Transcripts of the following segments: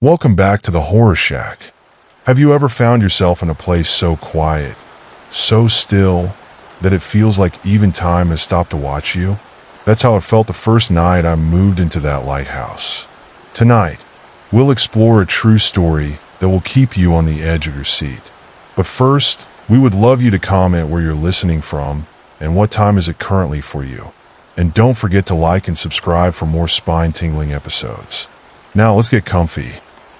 Welcome back to the Horror Shack. Have you ever found yourself in a place so quiet, so still, that it feels like even time has stopped to watch you? That's how it felt the first night I moved into that lighthouse. Tonight, we'll explore a true story that will keep you on the edge of your seat. But first, we would love you to comment where you're listening from and what time is it currently for you. And don't forget to like and subscribe for more spine-tingling episodes. Now let's get comfy.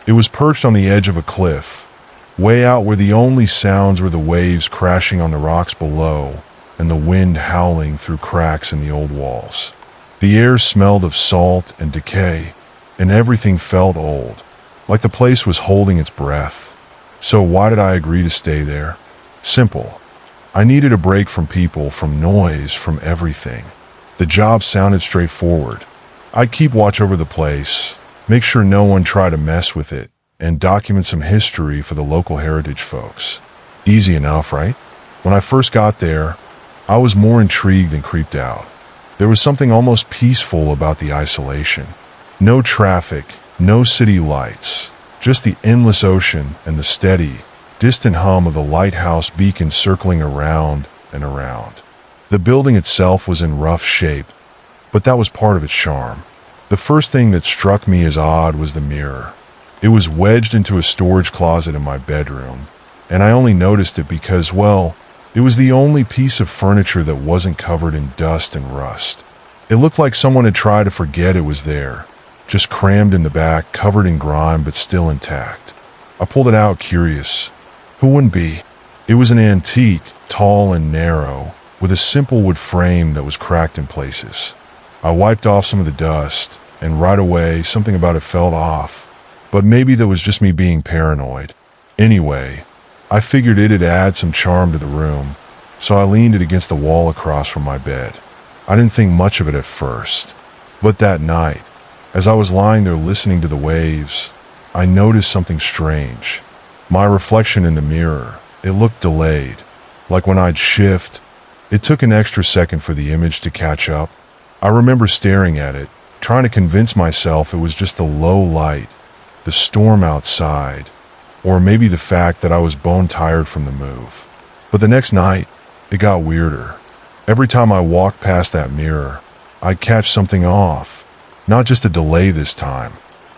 It was perched on the edge of a cliff, way out where the only sounds were the waves crashing on the rocks below and the wind howling through cracks in the old walls. The air smelled of salt and decay, and everything felt old, like the place was holding its breath. So why did I agree to stay there? Simple. I needed a break from people, from noise, from everything. The job sounded straightforward. I'd keep watch over the place, make sure no one tried to mess with it, and document some history for the local heritage folks. Easy enough, right? When I first got there, I was more intrigued than creeped out. There was something almost peaceful about the isolation. No traffic, no city lights, just the endless ocean and the steady, distant hum of the lighthouse beacon circling around and around. The building itself was in rough shape, but that was part of its charm. The first thing that struck me as odd was the mirror. It was wedged into a storage closet in my bedroom, and I only noticed it because, well, it was the only piece of furniture that wasn't covered in dust and rust. It looked like someone had tried to forget it was there, just crammed in the back, covered in grime but still intact. I pulled it out, curious. Who wouldn't be? It was an antique, tall and narrow, with a simple wood frame that was cracked in places. I wiped off some of the dust, and right away something about it felt off. But maybe that was just me being paranoid. Anyway, I figured it'd add some charm to the room, so I leaned it against the wall across from my bed. I didn't think much of it at first, but that night, as I was lying there listening to the waves, I noticed something strange. My reflection in the mirror, it looked delayed, like when I'd shift, it took an extra second for the image to catch up. I remember staring at it, trying to convince myself it was just the low light, the storm outside, or maybe the fact that I was bone tired from the move. But the next night, it got weirder. Every time I walked past that mirror, I'd catch something off, not just a delay this time.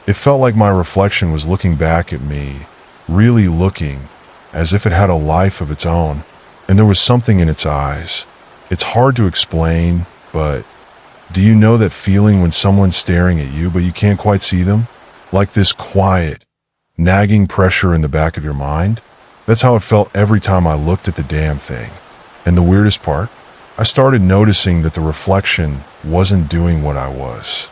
It felt like my reflection was looking back at me, really looking, as if it had a life of its own, and there was something in its eyes. It's hard to explain, but do you know that feeling when someone's staring at you but you can't quite see them? Like this quiet, nagging pressure in the back of your mind? That's how it felt every time I looked at the damn thing. And the weirdest part? I started noticing that the reflection wasn't doing what I was.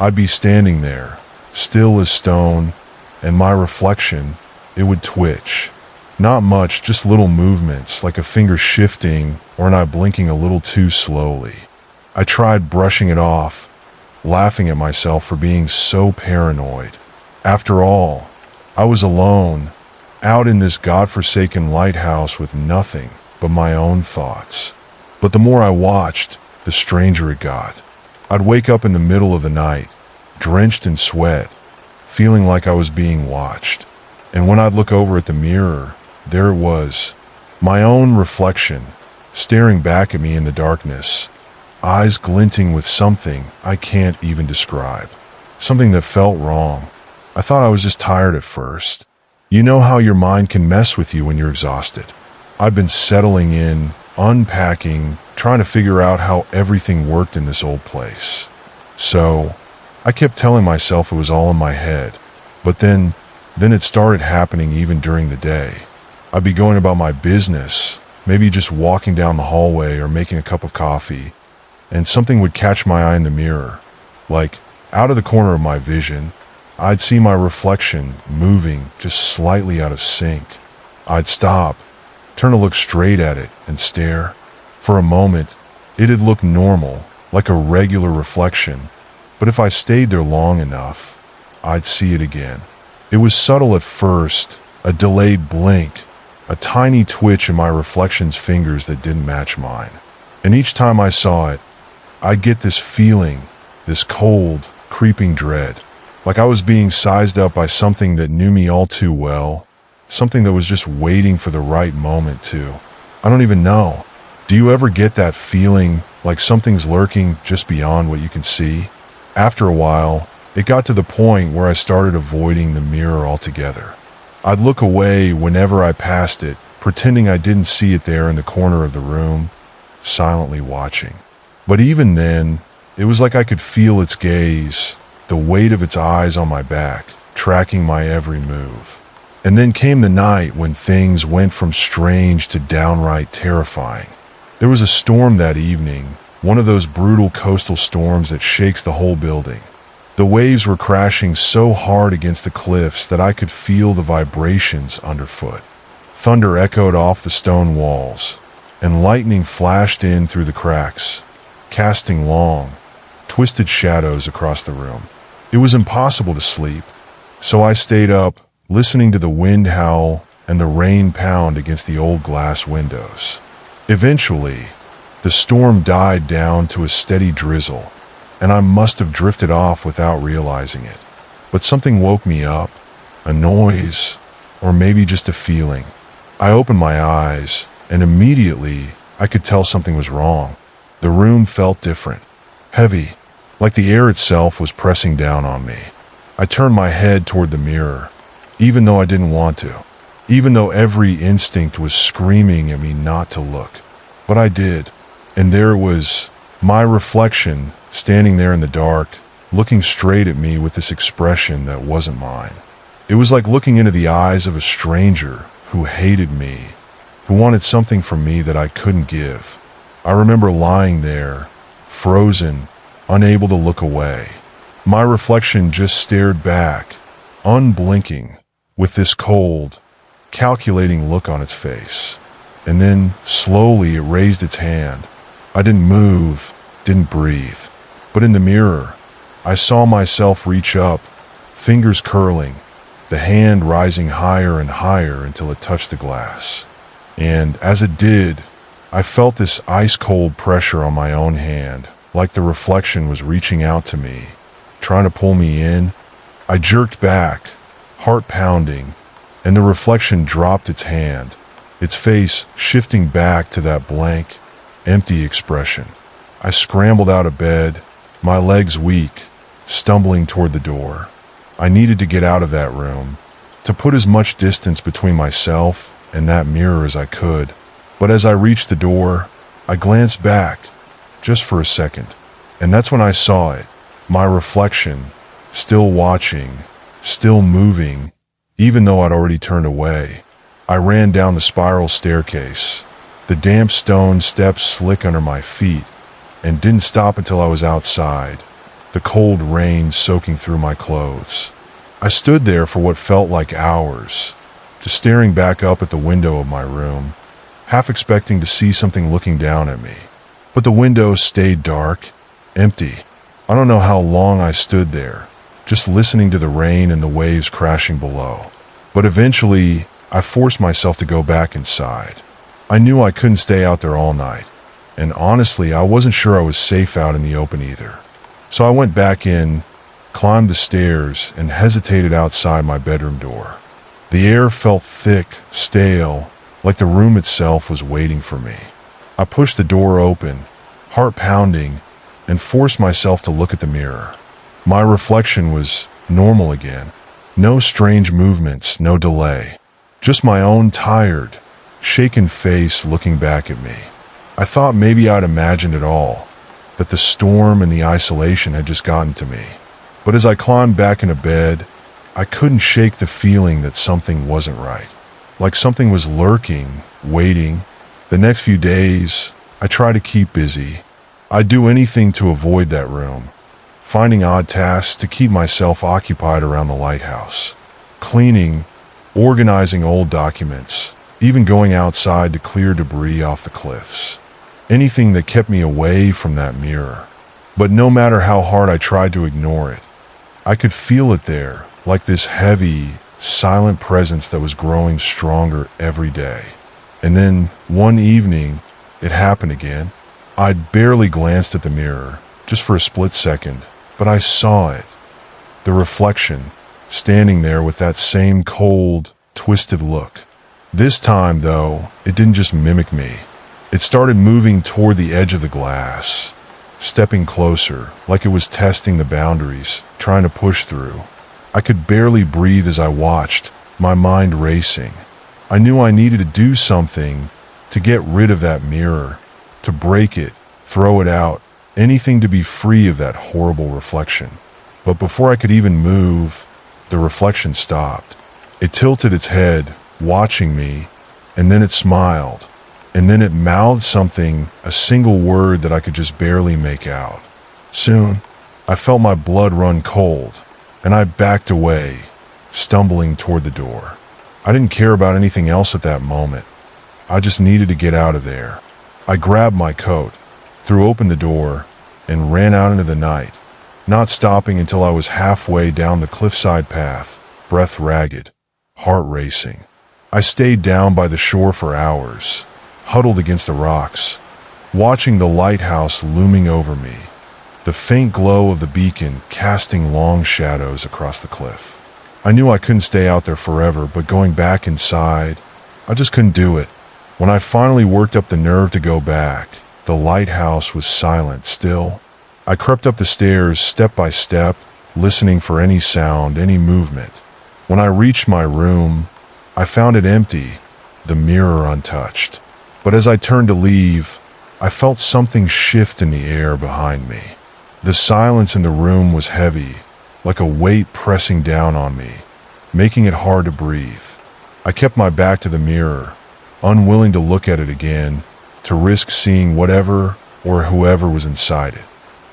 I'd be standing there, still as stone, and my reflection, it would twitch. Not much, just little movements, like a finger shifting or an eye blinking a little too slowly. I tried brushing it off, laughing at myself for being so paranoid. After all, I was alone, out in this godforsaken lighthouse with nothing but my own thoughts. But the more I watched, the stranger it got. I'd wake up in the middle of the night, drenched in sweat, feeling like I was being watched. And when I'd look over at the mirror, there it was, my own reflection, staring back at me in the darkness, eyes glinting with something I can't even describe. Something that felt wrong. I thought I was just tired at first. You know how your mind can mess with you when you're exhausted. I've been settling in, unpacking, trying to figure out how everything worked in this old place. So, I kept telling myself it was all in my head. But then it started happening even during the day. I'd be going about my business, maybe just walking down the hallway or making a cup of coffee, and something would catch my eye in the mirror. Like, out of the corner of my vision, I'd see my reflection moving just slightly out of sync. I'd stop, turn to look straight at it, and stare. For a moment, it'd look normal, like a regular reflection, but if I stayed there long enough, I'd see it again. It was subtle at first, a delayed blink, a tiny twitch in my reflection's fingers that didn't match mine. And each time I saw it, I'd get this feeling, this cold, creeping dread, like I was being sized up by something that knew me all too well, something that was just waiting for the right moment to. I don't even know. Do you ever get that feeling like something's lurking just beyond what you can see? After a while, it got to the point where I started avoiding the mirror altogether. I'd look away whenever I passed it, pretending I didn't see it there in the corner of the room, silently watching. But even then, it was like I could feel its gaze, the weight of its eyes on my back, tracking my every move. And then came the night when things went from strange to downright terrifying. There was a storm that evening, one of those brutal coastal storms that shakes the whole building. The waves were crashing so hard against the cliffs that I could feel the vibrations underfoot. Thunder echoed off the stone walls, and lightning flashed in through the cracks, casting long, twisted shadows across the room. It was impossible to sleep, so I stayed up, listening to the wind howl and the rain pound against the old glass windows. Eventually, the storm died down to a steady drizzle, and I must have drifted off without realizing it. But something woke me up, a noise, or maybe just a feeling. I opened my eyes, and immediately I could tell something was wrong. The room felt different, heavy, like the air itself was pressing down on me. I turned my head toward the mirror, even though I didn't want to, even though every instinct was screaming at me not to look. But I did, and there it was, my reflection, standing there in the dark, looking straight at me with this expression that wasn't mine. It was like looking into the eyes of a stranger who hated me, who wanted something from me that I couldn't give. I remember lying there, frozen, unable to look away. My reflection just stared back, unblinking, with this cold, calculating look on its face. And then, slowly, it raised its hand. I didn't move, didn't breathe. But in the mirror, I saw myself reach up, fingers curling, the hand rising higher and higher until it touched the glass. And as it did, I felt this ice-cold pressure on my own hand, like the reflection was reaching out to me, trying to pull me in. I jerked back, heart pounding, and the reflection dropped its hand, its face shifting back to that blank, empty expression. I scrambled out of bed, my legs weak, stumbling toward the door. I needed to get out of that room, to put as much distance between myself and that mirror as I could. But as I reached the door, I glanced back, just for a second, and that's when I saw it, my reflection, still watching, still moving, even though I'd already turned away. I ran down the spiral staircase, the damp stone steps slick under my feet, and didn't stop until I was outside, the cold rain soaking through my clothes. I stood there for what felt like hours, just staring back up at the window of my room, half expecting to see something looking down at me. But the window stayed dark, empty. I don't know how long I stood there, just listening to the rain and the waves crashing below. But eventually, I forced myself to go back inside. I knew I couldn't stay out there all night, and honestly, I wasn't sure I was safe out in the open either. So I went back in, climbed the stairs, and hesitated outside my bedroom door. The air felt thick, stale, like the room itself was waiting for me. I pushed the door open, heart pounding, and forced myself to look at the mirror. My reflection was normal again. No strange movements, no delay. Just my own tired, shaken face looking back at me. I thought maybe I'd imagined it all, that the storm and the isolation had just gotten to me. But as I climbed back into bed, I couldn't shake the feeling that something wasn't right. Like something was lurking, waiting. The next few days, I tried to keep busy. I'd do anything to avoid that room, finding odd tasks to keep myself occupied around the lighthouse. Cleaning, organizing old documents, even going outside to clear debris off the cliffs. Anything that kept me away from that mirror. But no matter how hard I tried to ignore it, I could feel it there, like this heavy, silent presence that was growing stronger every day. And then, one evening, it happened again. I'd barely glanced at the mirror, just for a split second, but I saw it. The reflection, standing there with that same cold, twisted look. This time, though, it didn't just mimic me. It started moving toward the edge of the glass, stepping closer, like it was testing the boundaries, trying to push through. I could barely breathe as I watched, my mind racing. I knew I needed to do something to get rid of that mirror, to break it, throw it out, anything to be free of that horrible reflection. But before I could even move, the reflection stopped. It tilted its head, watching me, and then it smiled, and then it mouthed something, a single word that I could just barely make out. Soon, I felt my blood run cold, and I backed away, stumbling toward the door. I didn't care about anything else at that moment. I just needed to get out of there. I grabbed my coat, threw open the door, and ran out into the night, not stopping until I was halfway down the cliffside path, breath ragged, heart racing. I stayed down by the shore for hours, huddled against the rocks, watching the lighthouse looming over me, the faint glow of the beacon casting long shadows across the cliff. I knew I couldn't stay out there forever, but going back inside, I just couldn't do it. When I finally worked up the nerve to go back, the lighthouse was silent still. I crept up the stairs step by step, listening for any sound, any movement. When I reached my room, I found it empty, the mirror untouched. But as I turned to leave, I felt something shift in the air behind me. The silence in the room was heavy, like a weight pressing down on me, making it hard to breathe. I kept my back to the mirror, unwilling to look at it again, to risk seeing whatever or whoever was inside it.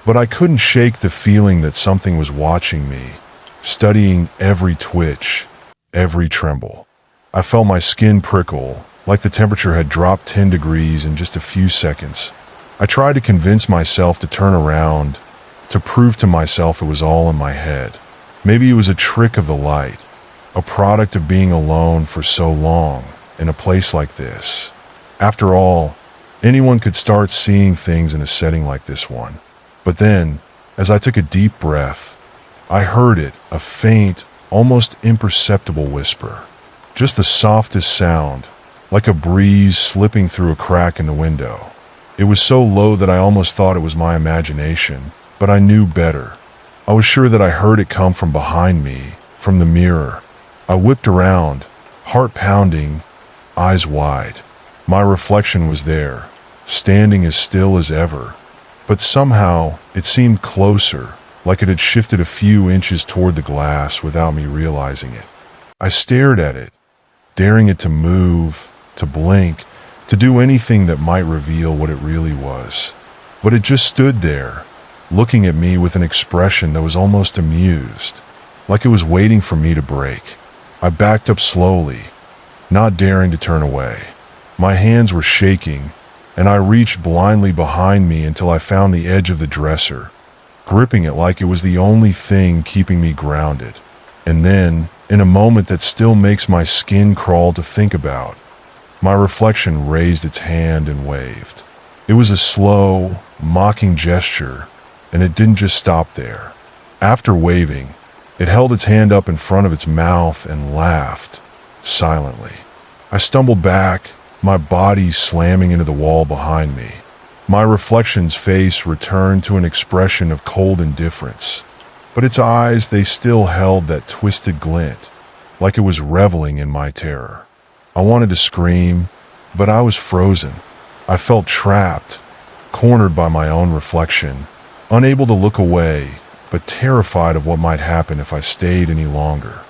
But I couldn't shake the feeling that something was watching me, studying every twitch, every tremble. I felt my skin prickle, like the temperature had dropped 10 degrees in just a few seconds. I tried to convince myself to turn around, to prove to myself it was all in my head. Maybe it was a trick of the light, a product of being alone for so long in a place like this. After all, anyone could start seeing things in a setting like this one. But then, as I took a deep breath, I heard it, a faint, almost imperceptible whisper. Just the softest sound, like a breeze slipping through a crack in the window. It was so low that I almost thought it was my imagination, but I knew better. I was sure that I heard it come from behind me, from the mirror. I whipped around, heart pounding, eyes wide. My reflection was there, standing as still as ever. But somehow, it seemed closer, like it had shifted a few inches toward the glass without me realizing it. I stared at it, daring it to move, to blink, to do anything that might reveal what it really was. But it just stood there, looking at me with an expression that was almost amused, like it was waiting for me to break. I backed up slowly, not daring to turn away. My hands were shaking, and I reached blindly behind me until I found the edge of the dresser, gripping it like it was the only thing keeping me grounded. And then, in a moment that still makes my skin crawl to think about, my reflection raised its hand and waved. It was a slow, mocking gesture, and it didn't just stop there. After waving, it held its hand up in front of its mouth and laughed, silently. I stumbled back, my body slamming into the wall behind me. My reflection's face returned to an expression of cold indifference, but its eyes, they still held that twisted glint, like it was reveling in my terror. I wanted to scream, but I was frozen. I felt trapped, cornered by my own reflection, unable to look away, but terrified of what might happen if I stayed any longer.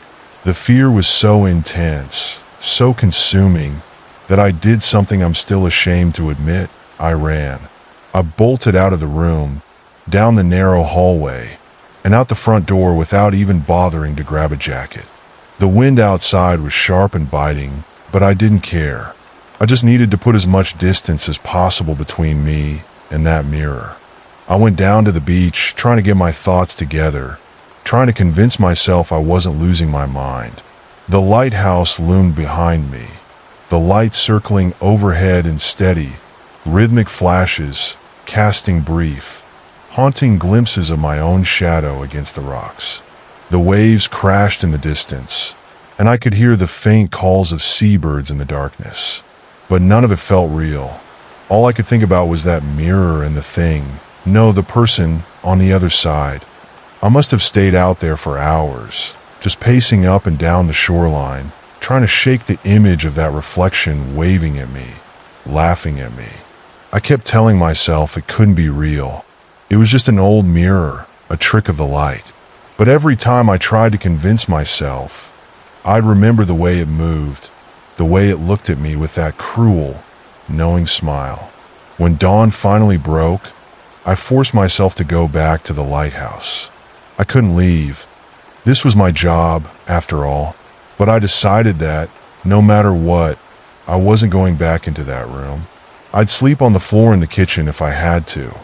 The fear was so intense, so consuming, that I did something I'm still ashamed to admit. I ran. I bolted out of the room, down the narrow hallway, and out the front door without even bothering to grab a jacket. The wind outside was sharp and biting, but I didn't care. I just needed to put as much distance as possible between me and that mirror. I went down to the beach, trying to get my thoughts together, trying to convince myself I wasn't losing my mind. The lighthouse loomed behind me, the light circling overhead in steady, rhythmic flashes, casting brief, haunting glimpses of my own shadow against the rocks. The waves crashed in the distance, and I could hear the faint calls of seabirds in the darkness. But none of it felt real. All I could think about was that mirror and the thing. No, the person on the other side. I must have stayed out there for hours, just pacing up and down the shoreline, trying to shake the image of that reflection waving at me, laughing at me. I kept telling myself it couldn't be real. It was just an old mirror, a trick of the light. But every time I tried to convince myself, I'd remember the way it moved, the way it looked at me with that cruel, knowing smile. When dawn finally broke, I forced myself to go back to the lighthouse. I couldn't leave. This was my job, after all. But I decided that, no matter what, I wasn't going back into that room. I'd sleep on the floor in the kitchen if I had to,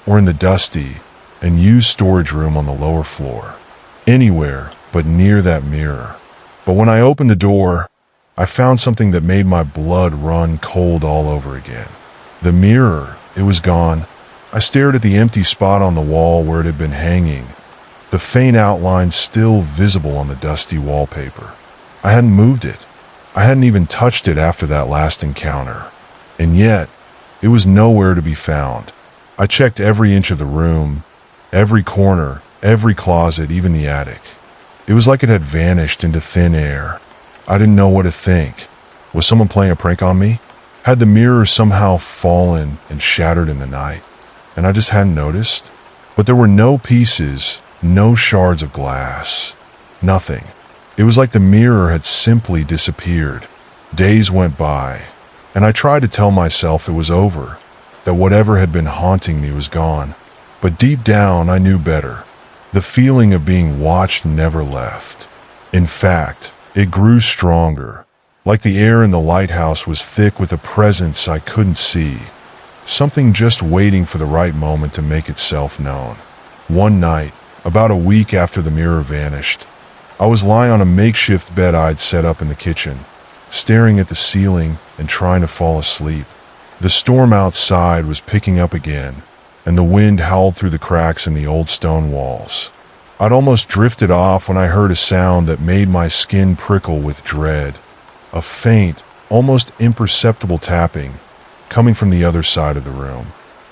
or in the dusty and used storage room on the lower floor. Anywhere but near that mirror. But when I opened the door, I found something that made my blood run cold all over again. The mirror, it was gone. I stared at the empty spot on the wall where it had been hanging, the faint outline still visible on the dusty wallpaper. I hadn't moved it. I hadn't even touched it after that last encounter. And yet, it was nowhere to be found. I checked every inch of the room, every corner, every closet, even the attic. It was like it had vanished into thin air. I didn't know what to think. Was someone playing a prank on me? Had the mirror somehow fallen and shattered in the night, and I just hadn't noticed? But there were no pieces, no shards of glass, nothing. It was like the mirror had simply disappeared. Days went by, and I tried to tell myself it was over, that whatever had been haunting me was gone. But deep down, I knew better. The feeling of being watched never left. In fact, it grew stronger, like the air in the lighthouse was thick with a presence I couldn't see, something just waiting for the right moment to make itself known. One night, about a week after the mirror vanished, I was lying on a makeshift bed I'd set up in the kitchen, staring at the ceiling and trying to fall asleep. The storm outside was picking up again, and the wind howled through the cracks in the old stone walls. I'd almost drifted off when I heard a sound that made my skin prickle with dread. A faint, almost imperceptible tapping, coming from the other side of the room.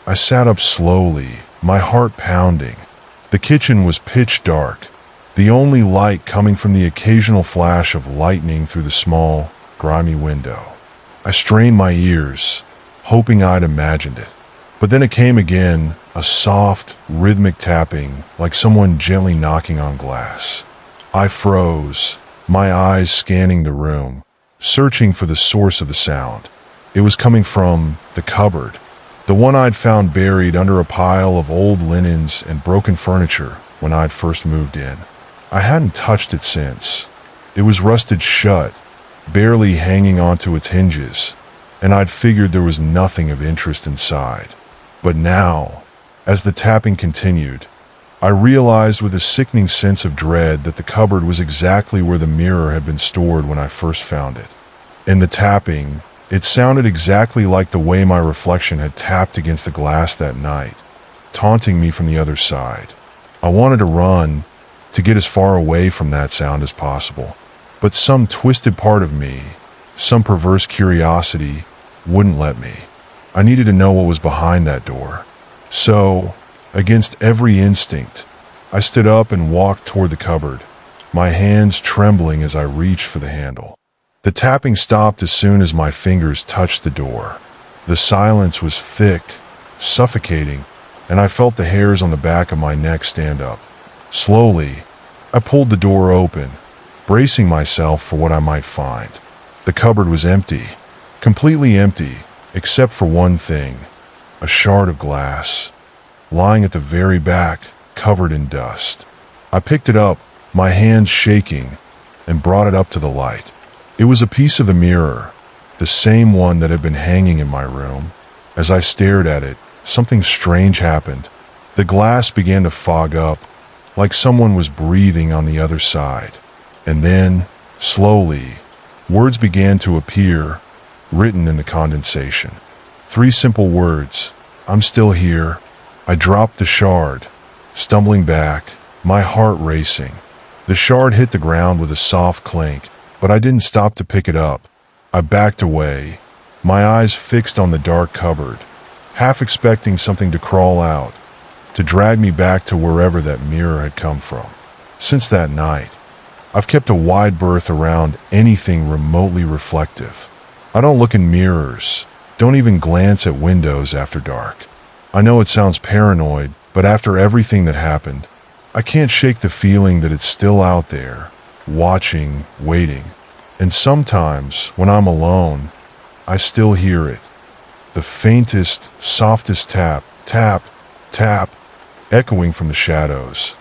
I sat up slowly, my heart pounding. The kitchen was pitch dark, the only light coming from the occasional flash of lightning through the small, grimy window. I strained my ears, hoping I'd imagined it. But then it came again, a soft, rhythmic tapping, like someone gently knocking on glass. I froze, my eyes scanning the room, searching for the source of the sound. It was coming from the cupboard, the one I'd found buried under a pile of old linens and broken furniture when I'd first moved in. I hadn't touched it since. It was rusted shut, barely hanging onto its hinges, and I'd figured there was nothing of interest inside. But now, as the tapping continued, I realized with a sickening sense of dread that the cupboard was exactly where the mirror had been stored when I first found it. In the tapping, it sounded exactly like the way my reflection had tapped against the glass that night, taunting me from the other side. I wanted to run, to get as far away from that sound as possible, but some twisted part of me, some perverse curiosity, wouldn't let me. I needed to know what was behind that door. So, against every instinct, I stood up and walked toward the cupboard, my hands trembling as I reached for the handle. The tapping stopped as soon as my fingers touched the door. The silence was thick, suffocating, and I felt the hairs on the back of my neck stand up. Slowly, I pulled the door open, bracing myself for what I might find. The cupboard was empty, completely empty, except for one thing, a shard of glass, lying at the very back, covered in dust. I picked it up, my hands shaking, and brought it up to the light. It was a piece of the mirror, the same one that had been hanging in my room. As I stared at it, something strange happened. The glass began to fog up, like someone was breathing on the other side. And then, slowly, words began to appear, written in the condensation. 3 simple words, "I'm still here." I dropped the shard, stumbling back, my heart racing. The shard hit the ground with a soft clink, but I didn't stop to pick it up. I backed away, my eyes fixed on the dark cupboard, half expecting something to crawl out, to drag me back to wherever that mirror had come from. Since that night, I've kept a wide berth around anything remotely reflective. I don't look in mirrors, don't even glance at windows after dark. I know it sounds paranoid, but after everything that happened, I can't shake the feeling that it's still out there, watching, waiting. And sometimes, when I'm alone, I still hear it. The faintest, softest tap, tap, tap, echoing from the shadows,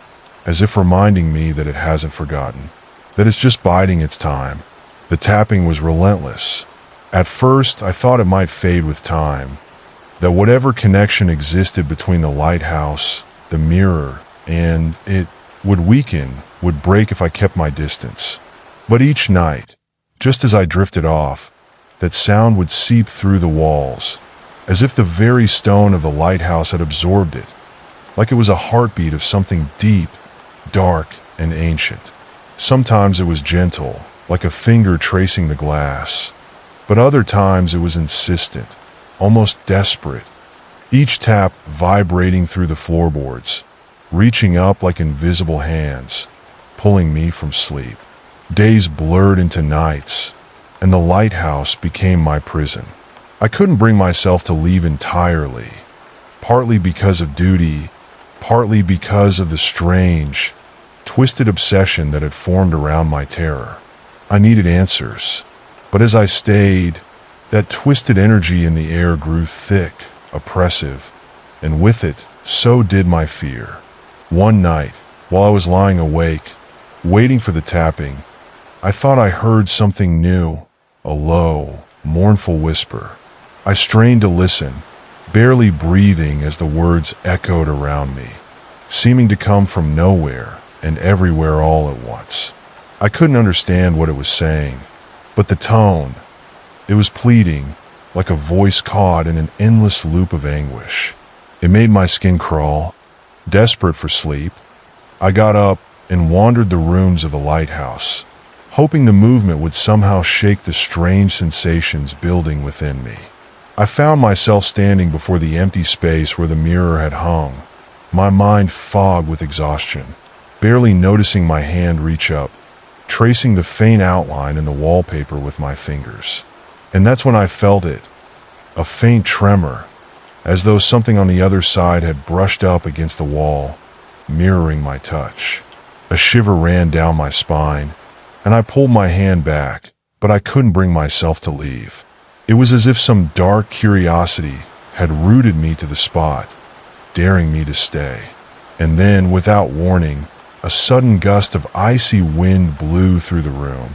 as if reminding me that it hasn't forgotten, that it's just biding its time. The tapping was relentless. At first, I thought it might fade with time, that whatever connection existed between the lighthouse, the mirror, and it would weaken, would break if I kept my distance. But each night, just as I drifted off, that sound would seep through the walls, as if the very stone of the lighthouse had absorbed it, like it was a heartbeat of something deep, dark, and ancient. Sometimes it was gentle, like a finger tracing the glass, but other times it was insistent, almost desperate, each tap vibrating through the floorboards, reaching up like invisible hands, pulling me from sleep. Days blurred into nights, and the lighthouse became my prison. I couldn't bring myself to leave entirely, partly because of duty, partly because of the strange, twisted obsession that had formed around my terror. I needed answers, but as I stayed, that twisted energy in the air grew thick, oppressive, and with it, so did my fear. One night, while I was lying awake, waiting for the tapping, I thought I heard something new, a low, mournful whisper. I strained to listen, barely breathing as the words echoed around me, seeming to come from nowhere and everywhere all at once. I couldn't understand what it was saying, but the tone, it was pleading, like a voice caught in an endless loop of anguish. It made my skin crawl. Desperate for sleep, I got up and wandered the rooms of the lighthouse, hoping the movement would somehow shake the strange sensations building within me. I found myself standing before the empty space where the mirror had hung, my mind fogged with exhaustion, barely noticing my hand reach up, tracing the faint outline in the wallpaper with my fingers. And that's when I felt it, a faint tremor, as though something on the other side had brushed up against the wall, mirroring my touch. A shiver ran down my spine, and I pulled my hand back, but I couldn't bring myself to leave. It was as if some dark curiosity had rooted me to the spot, daring me to stay. And then, without warning, a sudden gust of icy wind blew through the room,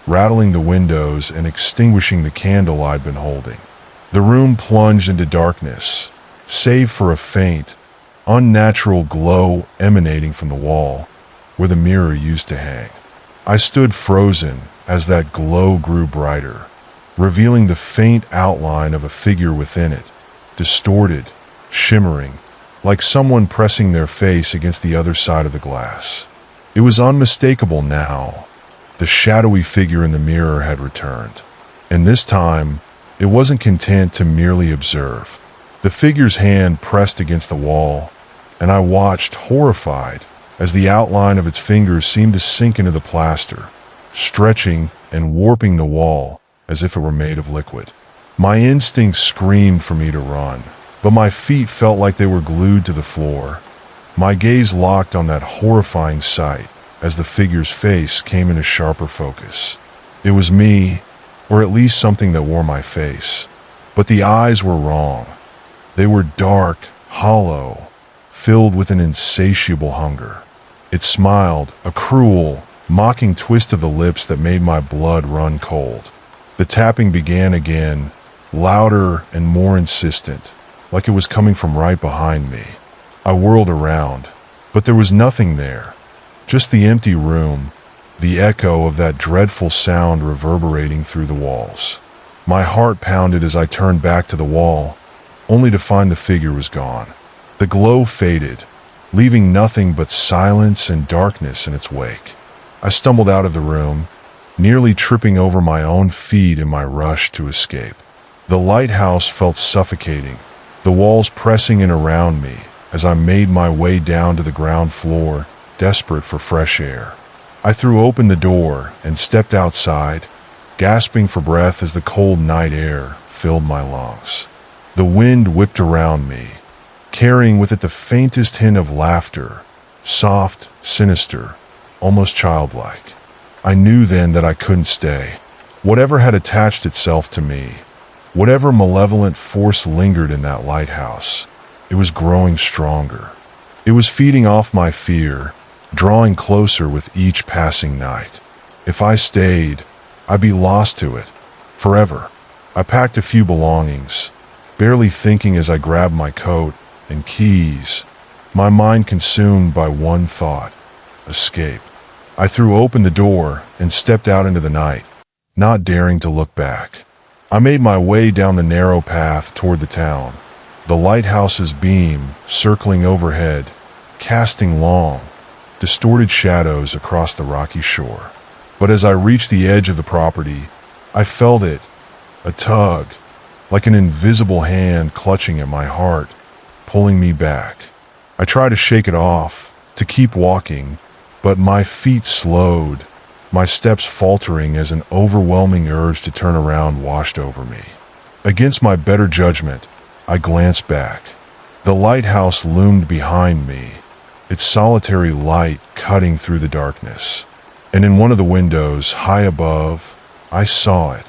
rattling the windows and extinguishing the candle I'd been holding. The room plunged into darkness, save for a faint, unnatural glow emanating from the wall where the mirror used to hang. I stood frozen as that glow grew brighter, revealing the faint outline of a figure within it, distorted, shimmering, like someone pressing their face against the other side of the glass. It was unmistakable now. The shadowy figure in the mirror had returned, and this time, it wasn't content to merely observe. The figure's hand pressed against the wall, and I watched, horrified, as the outline of its fingers seemed to sink into the plaster, stretching and warping the wall as if it were made of liquid. My instincts screamed for me to run, but my feet felt like they were glued to the floor. My gaze locked on that horrifying sight as the figure's face came into sharper focus. It was me, or at least something that wore my face. But the eyes were wrong. They were dark, hollow, filled with an insatiable hunger. It smiled, a cruel, mocking twist of the lips that made my blood run cold. The tapping began again, louder and more insistent, like it was coming from right behind me. I whirled around, but there was nothing there, just the empty room, the echo of that dreadful sound reverberating through the walls. My heart pounded as I turned back to the wall, only to find the figure was gone. The glow faded, leaving nothing but silence and darkness in its wake. I stumbled out of the room, nearly tripping over my own feet in my rush to escape. The lighthouse felt suffocating, the walls pressing in around me as I made my way down to the ground floor, desperate for fresh air. I threw open the door and stepped outside, gasping for breath as the cold night air filled my lungs. The wind whipped around me, carrying with it the faintest hint of laughter, soft, sinister, almost childlike. I knew then that I couldn't stay. Whatever had attached itself to me, whatever malevolent force lingered in that lighthouse, it was growing stronger. It was feeding off my fear, drawing closer with each passing night. If I stayed, I'd be lost to it, forever. I packed a few belongings, barely thinking as I grabbed my coat and keys, my mind consumed by one thought: escape. I threw open the door and stepped out into the night, not daring to look back. I made my way down the narrow path toward the town, the lighthouse's beam circling overhead, casting long, distorted shadows across the rocky shore. But as I reached the edge of the property, I felt it, a tug, like an invisible hand clutching at my heart, pulling me back. I tried to shake it off, to keep walking, but my feet slowed, my steps faltering as an overwhelming urge to turn around washed over me. Against my better judgment, I glanced back. The lighthouse loomed behind me, its solitary light cutting through the darkness. And in one of the windows, high above, I saw it,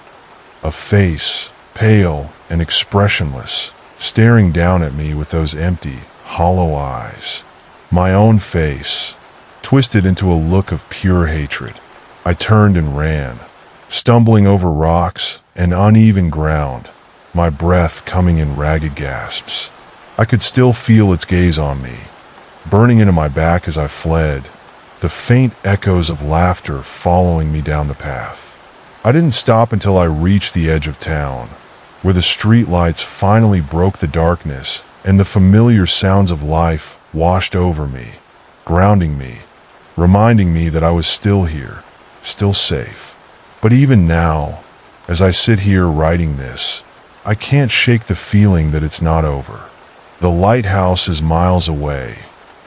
a face, pale and expressionless, staring down at me with those empty, hollow eyes. My own face, twisted into a look of pure hatred. I turned and ran, stumbling over rocks and uneven ground, my breath coming in ragged gasps. I could still feel its gaze on me, burning into my back as I fled, the faint echoes of laughter following me down the path. I didn't stop until I reached the edge of town, where the streetlights finally broke the darkness and the familiar sounds of life washed over me, grounding me, reminding me that I was still here, still safe. But even now, as I sit here writing this, I can't shake the feeling that it's not over. The lighthouse is miles away,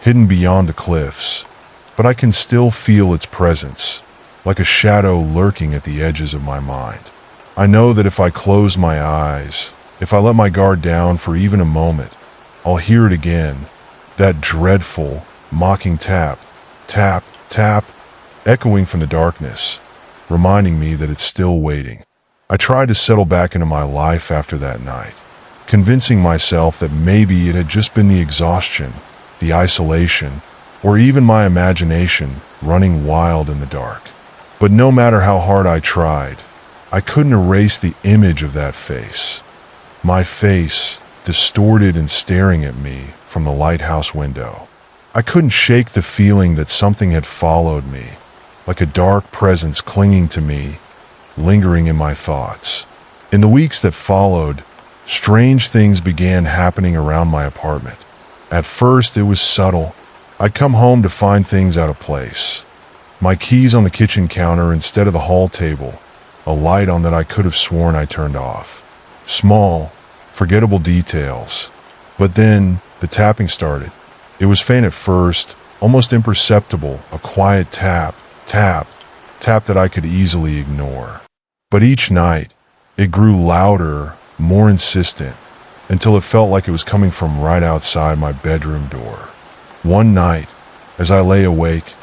hidden beyond the cliffs, but I can still feel its presence, like a shadow lurking at the edges of my mind. I know that if I close my eyes, if I let my guard down for even a moment, I'll hear it again, that dreadful, mocking tap, tap, tap, echoing from the darkness, reminding me that it's still waiting. I tried to settle back into my life after that night, convincing myself that maybe it had just been the exhaustion, the isolation, or even my imagination running wild in the dark. But no matter how hard I tried, I couldn't erase the image of that face. My face, distorted and staring at me from the lighthouse window. I couldn't shake the feeling that something had followed me, like a dark presence clinging to me, lingering in my thoughts. In the weeks that followed, strange things began happening around my apartment. At first, it was subtle. I'd come home to find things out of place. My keys on the kitchen counter instead of the hall table, a light on that I could have sworn I turned off. Small, forgettable details. But then, the tapping started. It was faint at first, almost imperceptible, a quiet tap, tap, tap that I could easily ignore. But each night, it grew louder, more insistent, until it felt like it was coming from right outside my bedroom door. One night, as I lay awake,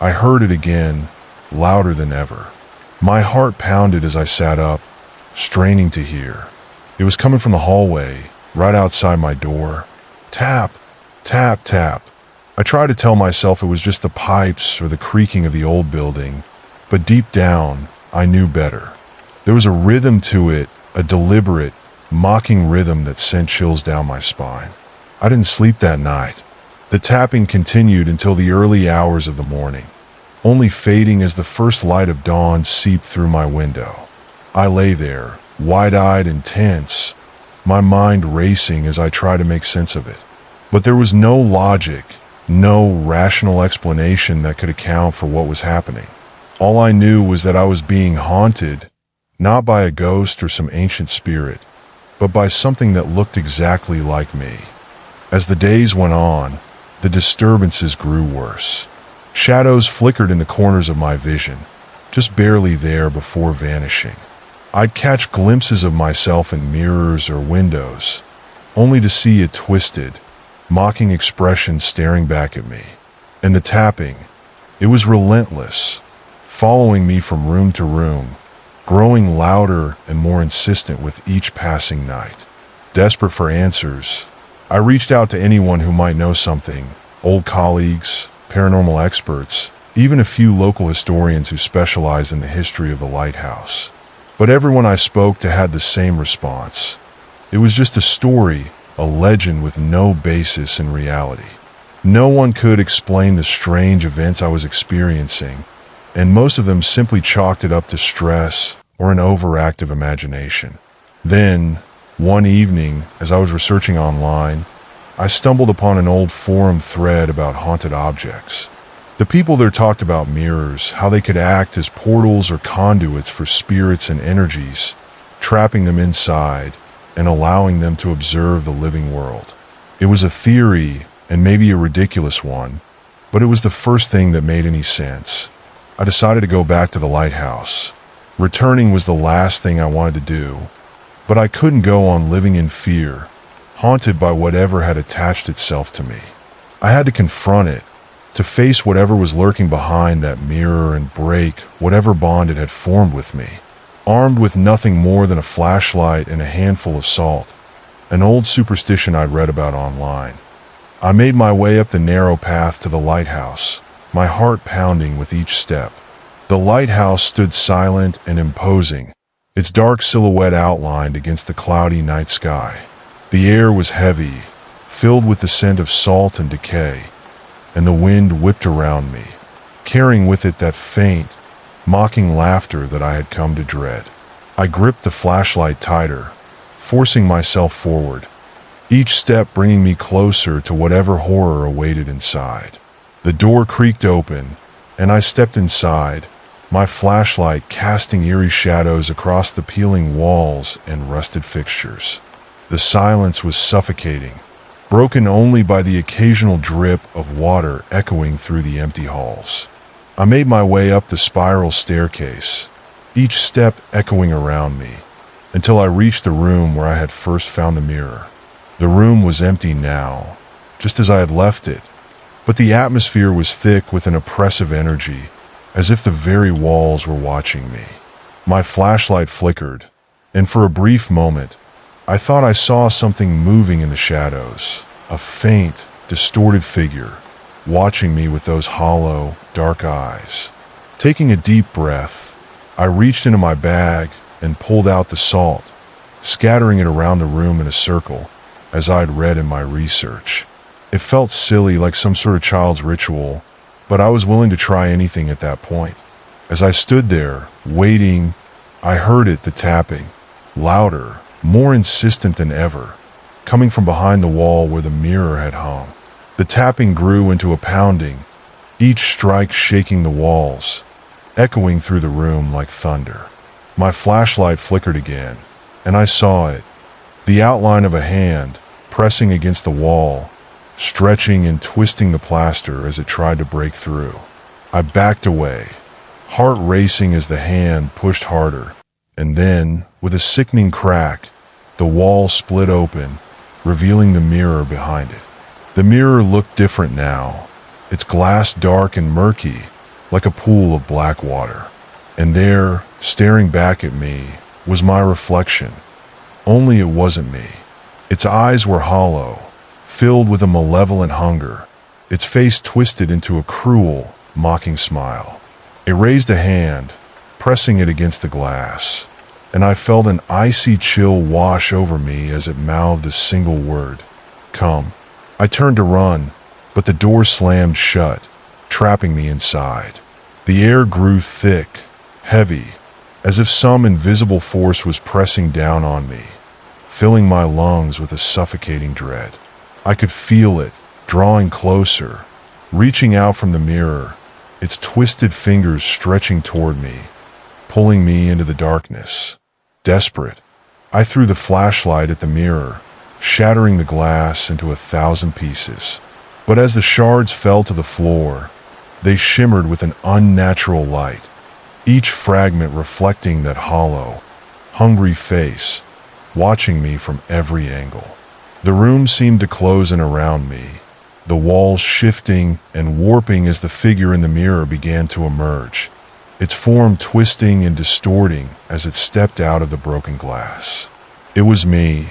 I heard it again, louder than ever. My heart pounded as I sat up, straining to hear. It was coming from the hallway, right outside my door. Tap, tap, tap. I tried to tell myself it was just the pipes or the creaking of the old building, but deep down, I knew better. There was a rhythm to it, a deliberate, mocking rhythm that sent chills down my spine. I didn't sleep that night. The tapping continued until the early hours of the morning, only fading as the first light of dawn seeped through my window. I lay there, wide-eyed and tense, my mind racing as I tried to make sense of it. But there was no logic, no rational explanation that could account for what was happening. All I knew was that I was being haunted, not by a ghost or some ancient spirit, but by something that looked exactly like me. As the days went on, the disturbances grew worse. Shadows flickered in the corners of my vision, just barely there before vanishing. I'd catch glimpses of myself in mirrors or windows, only to see a twisted, mocking expression staring back at me. And the tapping, it was relentless, following me from room to room, growing louder and more insistent with each passing night. Desperate for answers, I reached out to anyone who might know something, old colleagues, paranormal experts, even a few local historians who specialize in the history of the lighthouse. But everyone I spoke to had the same response. It was just a story, a legend with no basis in reality. No one could explain the strange events I was experiencing, and most of them simply chalked it up to stress or an overactive imagination. Then, one evening, as I was researching online, I stumbled upon an old forum thread about haunted objects. The people there talked about mirrors, how they could act as portals or conduits for spirits and energies, trapping them inside and allowing them to observe the living world. It was a theory, and maybe a ridiculous one, but it was the first thing that made any sense. I decided to go back to the lighthouse. Returning was the last thing I wanted to do, but I couldn't go on living in fear, haunted by whatever had attached itself to me. I had to confront it, to face whatever was lurking behind that mirror and break whatever bond it had formed with me. Armed with nothing more than a flashlight and a handful of salt, an old superstition I'd read about online, I made my way up the narrow path to the lighthouse, my heart pounding with each step. The lighthouse stood silent and imposing, its dark silhouette outlined against the cloudy night sky. The air was heavy, filled with the scent of salt and decay, and the wind whipped around me, carrying with it that faint, mocking laughter that I had come to dread. I gripped the flashlight tighter, forcing myself forward, each step bringing me closer to whatever horror awaited inside. The door creaked open, and I stepped inside, my flashlight casting eerie shadows across the peeling walls and rusted fixtures. The silence was suffocating, broken only by the occasional drip of water echoing through the empty halls. I made my way up the spiral staircase, each step echoing around me, until I reached the room where I had first found the mirror. The room was empty now, just as I had left it, but the atmosphere was thick with an oppressive energy, as if the very walls were watching me. My flashlight flickered, and for a brief moment, I thought I saw something moving in the shadows, a faint, distorted figure, watching me with those hollow, dark eyes. Taking a deep breath, I reached into my bag and pulled out the salt, scattering it around the room in a circle, as I'd read in my research. It felt silly, like some sort of child's ritual, but I was willing to try anything at that point. As I stood there, waiting, I heard it, the tapping, louder, more insistent than ever, coming from behind the wall where the mirror had hung. The tapping grew into a pounding, each strike shaking the walls, echoing through the room like thunder. My flashlight flickered again, and I saw it, the outline of a hand pressing against the wall, stretching and twisting the plaster as it tried to break through. I backed away, heart racing as the hand pushed harder, and then, with a sickening crack, the wall split open, revealing the mirror behind it. The mirror looked different now, its glass dark and murky, like a pool of black water. And there, staring back at me, was my reflection. Only it wasn't me. Its eyes were hollow, filled with a malevolent hunger, its face twisted into a cruel, mocking smile. It raised a hand, pressing it against the glass, and I felt an icy chill wash over me as it mouthed a single word: "Come." I turned to run, but the door slammed shut, trapping me inside. The air grew thick, heavy, as if some invisible force was pressing down on me, filling my lungs with a suffocating dread. I could feel it, drawing closer, reaching out from the mirror, its twisted fingers stretching toward me, pulling me into the darkness. Desperate, I threw the flashlight at the mirror, shattering the glass into 1,000 pieces. But as the shards fell to the floor, they shimmered with an unnatural light, each fragment reflecting that hollow, hungry face, watching me from every angle. The room seemed to close in around me, the walls shifting and warping as the figure in the mirror began to emerge, its form twisting and distorting as it stepped out of the broken glass. It was me,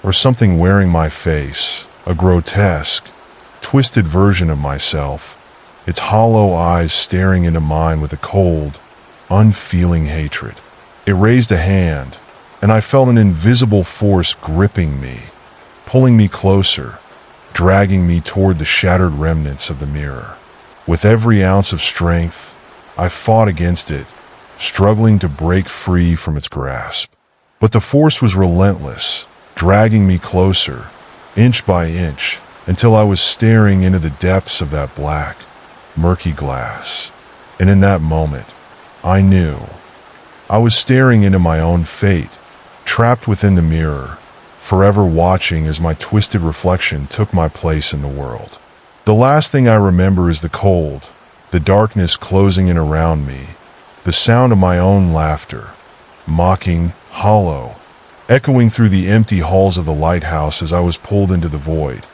or something wearing my face, a grotesque, twisted version of myself, its hollow eyes staring into mine with a cold, unfeeling hatred. It raised a hand, and I felt an invisible force gripping me, pulling me closer, dragging me toward the shattered remnants of the mirror. With every ounce of strength, I fought against it, struggling to break free from its grasp. But the force was relentless, dragging me closer, inch by inch, until I was staring into the depths of that black, murky glass. And in that moment, I knew. I was staring into my own fate, trapped within the mirror, forever watching as my twisted reflection took my place in the world. The last thing I remember is the cold, the darkness closing in around me, the sound of my own laughter, mocking, hollow, echoing through the empty halls of the lighthouse as I was pulled into the void,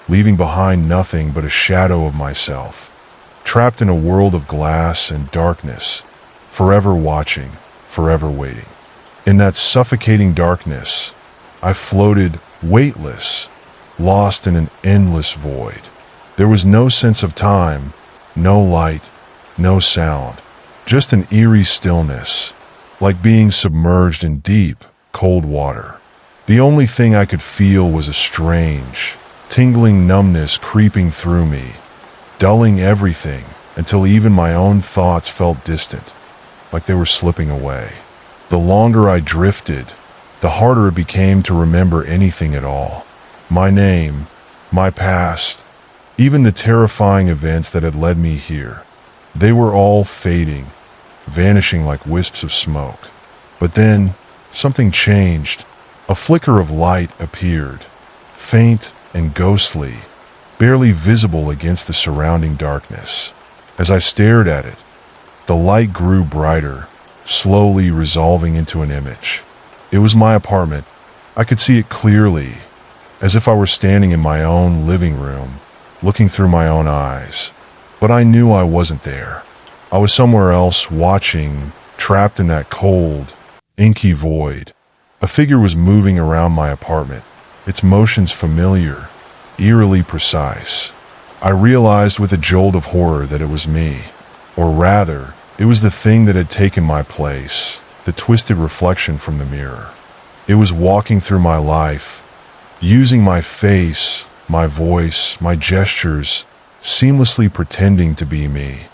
leaving behind nothing but a shadow of myself, trapped in a world of glass and darkness, forever watching, forever waiting. In that suffocating darkness, I floated weightless, lost in an endless void. There was no sense of time, no light, no sound, just an eerie stillness, like being submerged in deep, cold water. The only thing I could feel was a strange, tingling numbness creeping through me, dulling everything until even my own thoughts felt distant, like they were slipping away. The longer I drifted, the harder it became to remember anything at all. My name, my past, even the terrifying events that had led me here. They were all fading, vanishing like wisps of smoke. But then, something changed. A flicker of light appeared, faint and ghostly, barely visible against the surrounding darkness. As I stared at it, the light grew brighter, slowly resolving into an image. It was my apartment. I could see it clearly, as if I were standing in my own living room, looking through my own eyes. But I knew I wasn't there. I was somewhere else, watching, trapped in that cold, inky void. A figure was moving around my apartment, its motions familiar, eerily precise. I realized with a jolt of horror that it was me, or rather, it was the thing that had taken my place, the twisted reflection from the mirror. It was walking through my life, using my face, my voice, my gestures, seamlessly pretending to be me,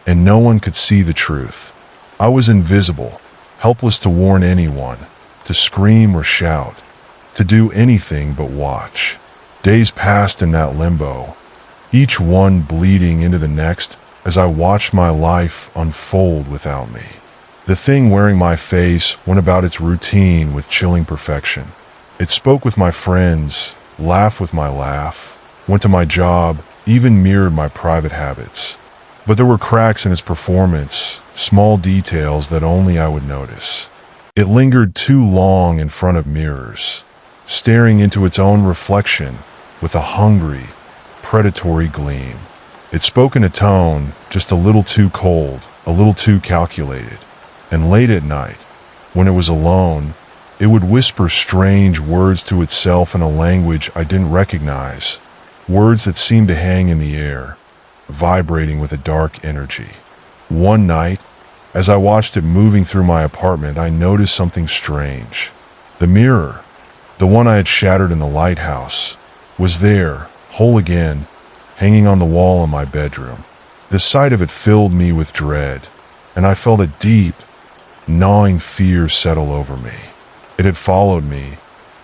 and no one could see the truth. I was invisible, helpless to warn anyone, to scream or shout, to do anything but watch. Days passed in that limbo, each one bleeding into the next as I watched my life unfold without me. The thing wearing my face went about its routine with chilling perfection. It spoke with my friends, laughed with my laugh, went to my job, even mirrored my private habits. But there were cracks in its performance, small details that only I would notice. It lingered too long in front of mirrors, staring into its own reflection with a hungry, predatory gleam. It spoke in a tone just a little too cold, a little too calculated. And late at night, when it was alone, it would whisper strange words to itself in a language I didn't recognize, words that seemed to hang in the air, vibrating with a dark energy. One night, as I watched it moving through my apartment, I noticed something strange. The mirror, the one I had shattered in the lighthouse, was there, whole again, hanging on the wall in my bedroom. The sight of it filled me with dread, and I felt a deep, gnawing fear settle over me. It had followed me,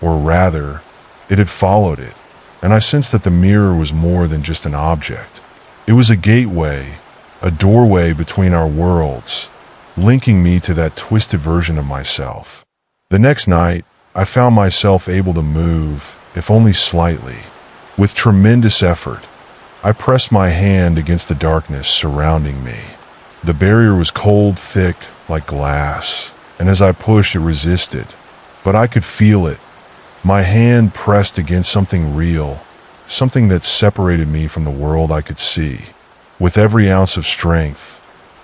or rather, it had followed it, and I sensed that the mirror was more than just an object. It was a gateway, a doorway between our worlds, linking me to that twisted version of myself. The next night, I found myself able to move, if only slightly. With tremendous effort, I pressed my hand against the darkness surrounding me. The barrier was cold, thick, like glass, and as I pushed, it resisted. But I could feel it. My hand pressed against something real, something that separated me from the world I could see. With every ounce of strength,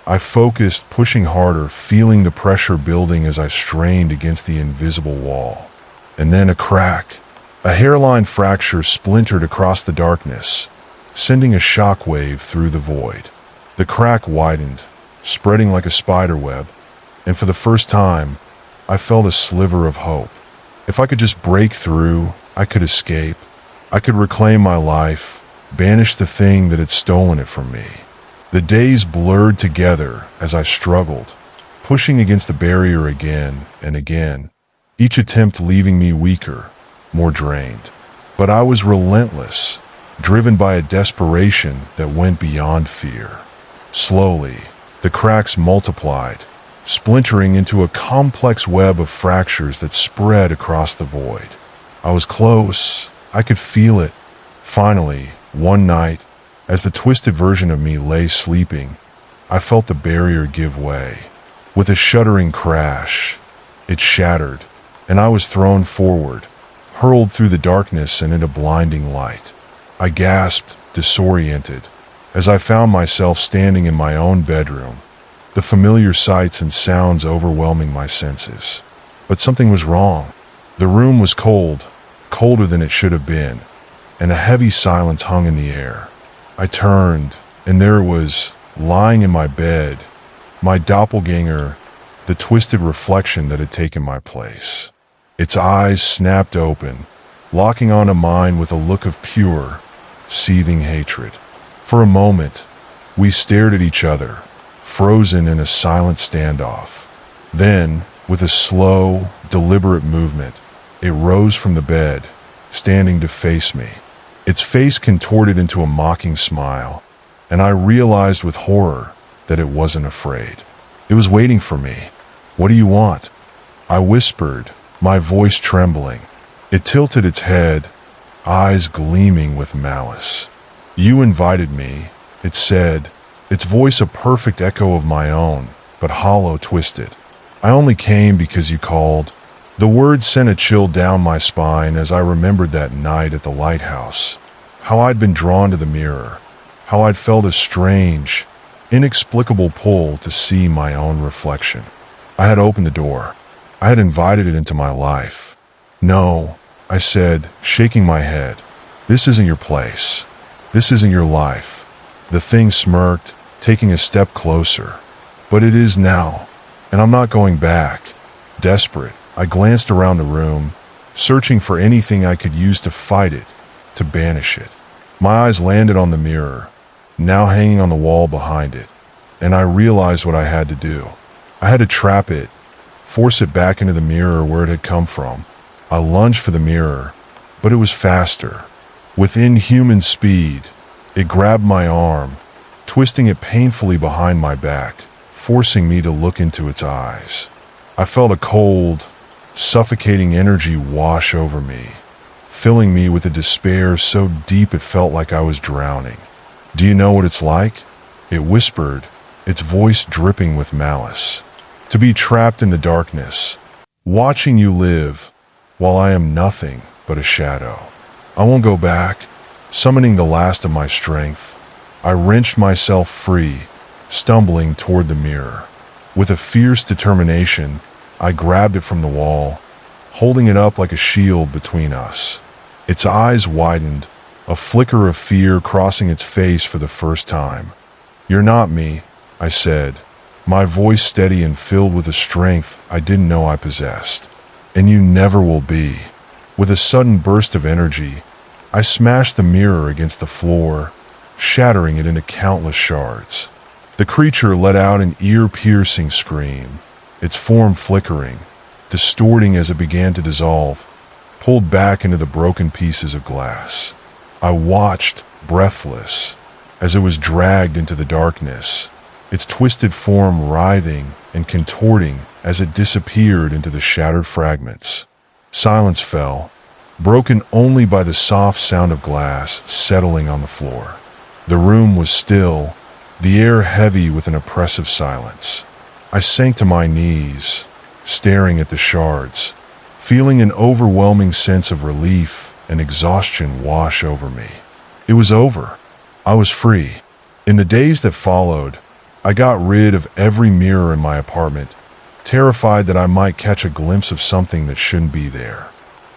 I focused, pushing harder, feeling the pressure building as I strained against the invisible wall. And then a crack. A hairline fracture splintered across the darkness, sending a shock wave through the void. The crack widened, spreading like a spider web, and for the first time, I felt a sliver of hope. If I could just break through, I could escape. I could reclaim my life, banish the thing that had stolen it from me. The days blurred together as I struggled, pushing against the barrier again and again, each attempt leaving me weaker, more drained. But I was relentless, driven by a desperation that went beyond fear. Slowly, the cracks multiplied, splintering into a complex web of fractures that spread across the void. I was close. I could feel it. Finally, one night, as the twisted version of me lay sleeping, I felt the barrier give way. With a shuddering crash, it shattered, and I was thrown forward, hurled through the darkness and into blinding light. I gasped, disoriented, as I found myself standing in my own bedroom, the familiar sights and sounds overwhelming my senses. But something was wrong. The room was cold, colder than it should have been, and a heavy silence hung in the air. I turned, and there it was, lying in my bed, my doppelganger, the twisted reflection that had taken my place. Its eyes snapped open, locking onto mine with a look of pure, seething hatred. For a moment, we stared at each other, frozen in a silent standoff. Then, with a slow, deliberate movement, it rose from the bed, standing to face me. Its face contorted into a mocking smile, and I realized with horror that it wasn't afraid. It was waiting for me. "What do you want?" I whispered, my voice trembling. It tilted its head, eyes gleaming with malice. "You invited me," it said, its voice a perfect echo of my own, but hollow, twisted. "I only came because you called." The words sent a chill down my spine as I remembered that night at the lighthouse, how I'd been drawn to the mirror, how I'd felt a strange, inexplicable pull to see my own reflection. I had opened the door. I had invited it into my life. "No," I said, shaking my head. "This isn't your place. This isn't your life." The thing smirked, taking a step closer. "But it is now, and I'm not going back." Desperate, I glanced around the room, searching for anything I could use to fight it, to banish it. My eyes landed on the mirror, now hanging on the wall behind it, and I realized what I had to do. I had to trap it, force it back into the mirror where it had come from. I lunged for the mirror, but it was faster. With inhuman speed, it grabbed my arm, twisting it painfully behind my back, forcing me to look into its eyes. I felt a cold, suffocating energy wash over me, filling me with a despair so deep it felt like I was drowning. "Do you know what it's like?" it whispered, its voice dripping with malice. "To be trapped in the darkness, watching you live, while I am nothing but a shadow." I won't go back. Summoning the last of my strength, I wrenched myself free, stumbling toward the mirror. With a fierce determination, I grabbed it from the wall, holding it up like a shield between us. Its eyes widened, a flicker of fear crossing its face for the first time. "You're not me," I said, my voice steady and filled with a strength I didn't know I possessed. "And you never will be." With a sudden burst of energy, I smashed the mirror against the floor, shattering it into countless shards. The creature let out an ear-piercing scream, its form flickering, distorting as it began to dissolve, pulled back into the broken pieces of glass. I watched, breathless, as it was dragged into the darkness, its twisted form writhing and contorting as it disappeared into the shattered fragments. Silence fell, broken only by the soft sound of glass settling on the floor. The room was still, the air heavy with an oppressive silence. I sank to my knees, staring at the shards, feeling an overwhelming sense of relief and exhaustion wash over me. It was over. I was free. In the days that followed, I got rid of every mirror in my apartment, terrified that I might catch a glimpse of something that shouldn't be there.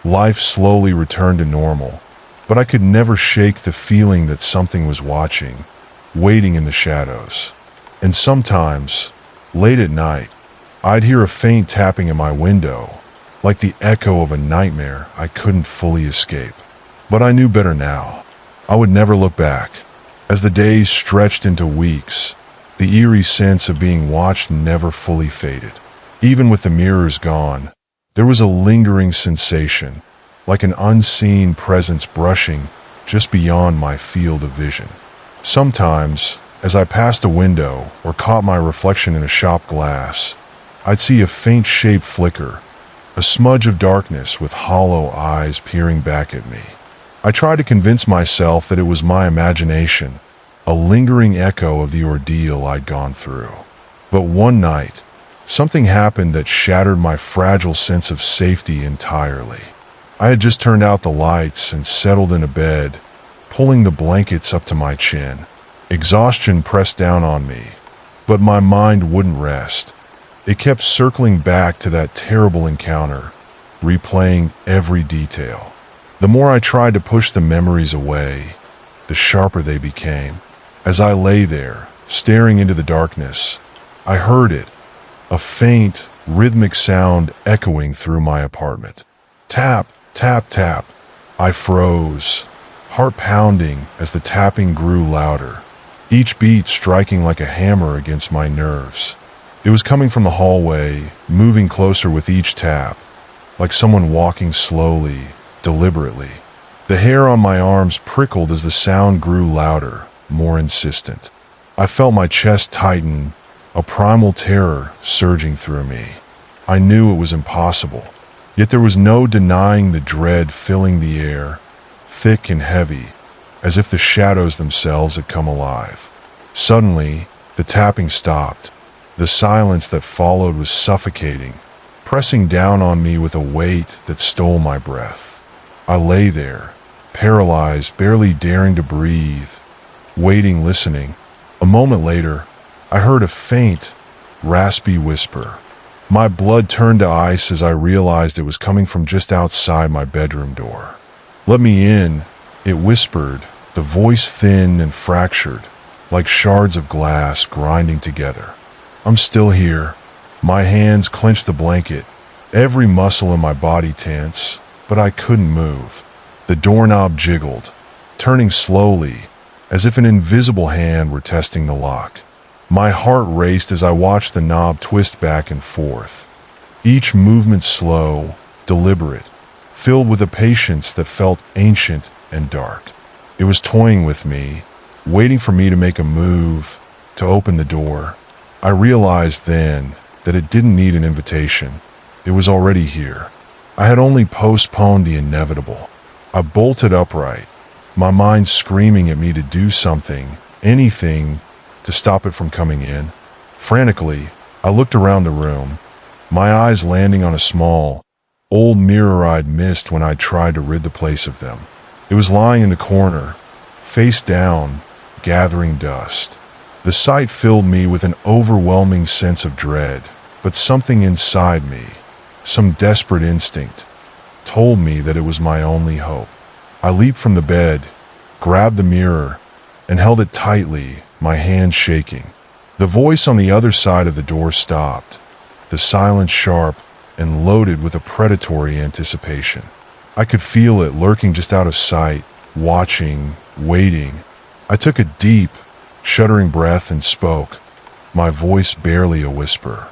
Life slowly returned to normal, but I could never shake the feeling that something was watching, waiting in the shadows. And sometimes, late at night, I'd hear a faint tapping at my window, like the echo of a nightmare I couldn't fully escape. But I knew better now. I would never look back. As the days stretched into weeks, the eerie sense of being watched never fully faded. Even with the mirrors gone, there was a lingering sensation, like an unseen presence brushing just beyond my field of vision. Sometimes, as I passed a window or caught my reflection in a shop glass, I'd see a faint shape flicker, a smudge of darkness with hollow eyes peering back at me. I tried to convince myself that it was my imagination, a lingering echo of the ordeal I'd gone through. But one night, something happened that shattered my fragile sense of safety entirely. I had just turned out the lights and settled in a bed, pulling the blankets up to my chin. Exhaustion pressed down on me, but my mind wouldn't rest. It kept circling back to that terrible encounter, replaying every detail. The more I tried to push the memories away, the sharper they became. As I lay there, staring into the darkness, I heard it, a faint, rhythmic sound echoing through my apartment. Tap, tap, tap. I froze, heart pounding as the tapping grew louder, each beat striking like a hammer against my nerves. It was coming from the hallway, moving closer with each tap, like someone walking slowly, deliberately. The hair on my arms prickled as the sound grew louder, more insistent. I felt my chest tighten, a primal terror surging through me. I knew it was impossible, yet there was no denying the dread filling the air, thick and heavy, as if the shadows themselves had come alive. Suddenly, the tapping stopped. The silence that followed was suffocating, pressing down on me with a weight that stole my breath. I lay there, paralyzed, barely daring to breathe, waiting, listening. A moment later, I heard a faint, raspy whisper. My blood turned to ice as I realized it was coming from just outside my bedroom door. "Let me in," it whispered, the voice thin and fractured, like shards of glass grinding together. "I'm still here." My hands clenched the blanket, every muscle in my body tense, but I couldn't move. The doorknob jiggled, turning slowly, as if an invisible hand were testing the lock. My heart raced as I watched the knob twist back and forth, each movement slow, deliberate, filled with a patience that felt ancient and dark. It was toying with me, waiting for me to make a move, to open the door. I realized then that it didn't need an invitation. It was already here. I had only postponed the inevitable. I bolted upright, my mind screaming at me to do something, anything, to stop it from coming in. Frantically, I looked around the room, my eyes landing on a small, old mirror I'd missed when I tried to rid the place of them. It was lying in the corner, face down, gathering dust. The sight filled me with an overwhelming sense of dread, but something inside me, some desperate instinct, told me that it was my only hope. I leaped from the bed, grabbed the mirror, and held it tightly, my hand shaking. The voice on the other side of the door stopped, the silence sharp and loaded with a predatory anticipation. I could feel it lurking just out of sight, watching, waiting. I took a deep, shuddering breath and spoke, my voice barely a whisper.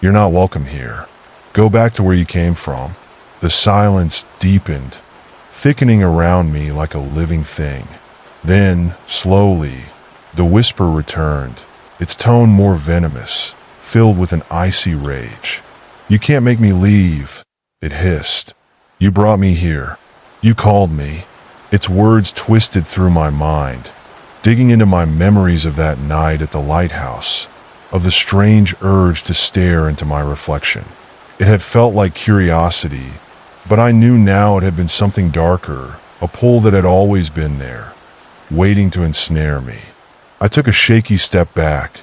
"You're not welcome here. Go back to where you came from." The silence deepened, thickening around me like a living thing. Then, slowly, The whisper returned, its tone more venomous, filled with an icy rage. "You can't make me leave," it hissed. "You brought me here. You called me." Its words twisted through my mind, digging into my memories of that night at the lighthouse, of the strange urge to stare into my reflection. It had felt like curiosity, but I knew now it had been something darker, a pull that had always been there, waiting to ensnare me. I took a shaky step back,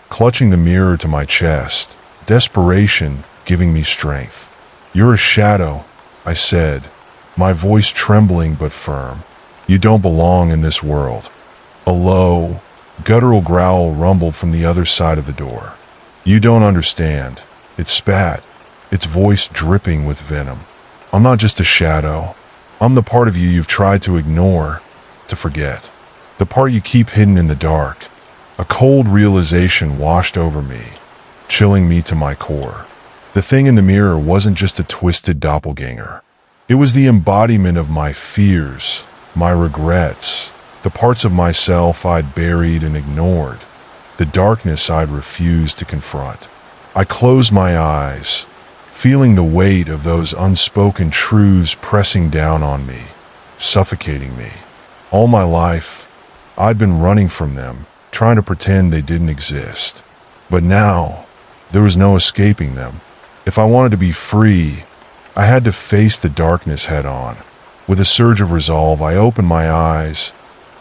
clutching the mirror to my chest, desperation giving me strength. "You're a shadow," I said, my voice trembling but firm. "You don't belong in this world." A low, guttural growl rumbled from the other side of the door. "You don't understand," it spat, its voice dripping with venom. "I'm not just a shadow. I'm the part of you you've tried to ignore, to forget. The part you keep hidden in the dark." A cold realization washed over me, chilling me to my core. The thing in the mirror wasn't just a twisted doppelganger. It was the embodiment of my fears, my regrets, the parts of myself I'd buried and ignored, the darkness I'd refused to confront. I closed my eyes, feeling the weight of those unspoken truths pressing down on me, suffocating me. All my life, I'd been running from them, trying to pretend they didn't exist. But now, there was no escaping them. If I wanted to be free, I had to face the darkness head on. With a surge of resolve, I opened my eyes,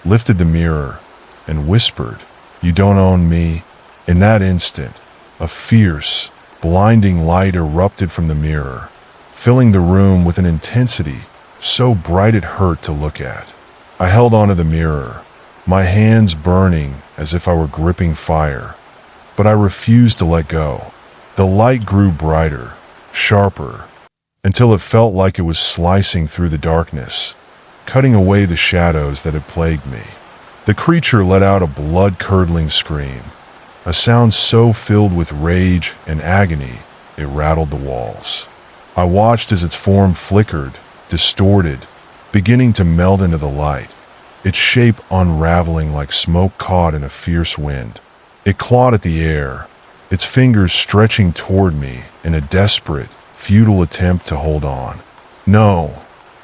lifted the mirror, and whispered, "You don't own me." In that instant, a fierce, blinding light erupted from the mirror, filling the room with an intensity so bright it hurt to look at. I held onto the mirror, my hands burning as if I were gripping fire, but I refused to let go. The light grew brighter, sharper, until it felt like it was slicing through the darkness, cutting away the shadows that had plagued me. The creature let out a blood-curdling scream, a sound so filled with rage and agony it rattled the walls. I watched as its form flickered, distorted, beginning to meld into the light, its shape unraveling like smoke caught in a fierce wind. It clawed at the air, its fingers stretching toward me in a desperate, futile attempt to hold on. "No,"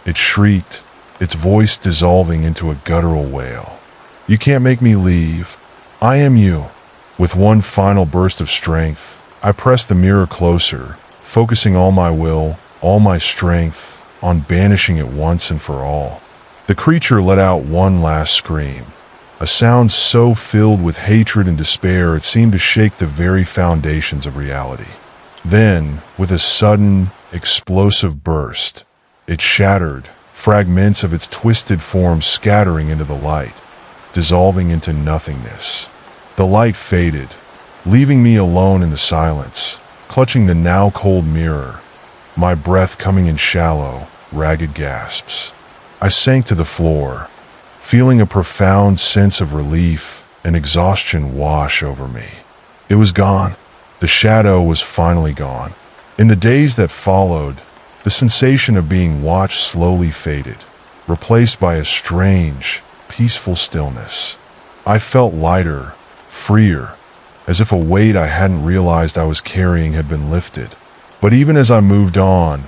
it shrieked, its voice dissolving into a guttural wail. "You can't make me leave. I am you." With one final burst of strength, I pressed the mirror closer, focusing all my will, all my strength, on banishing it once and for all. The creature let out one last scream, a sound so filled with hatred and despair it seemed to shake the very foundations of reality. Then, with a sudden, explosive burst, it shattered, fragments of its twisted form scattering into the light, dissolving into nothingness. The light faded, leaving me alone in the silence, clutching the now cold mirror, my breath coming in shallow, ragged gasps. I sank to the floor, feeling a profound sense of relief and exhaustion wash over me. It was gone. The shadow was finally gone. In the days that followed, the sensation of being watched slowly faded, replaced by a strange, peaceful stillness. I felt lighter, freer, as if a weight I hadn't realized I was carrying had been lifted. But even as I moved on,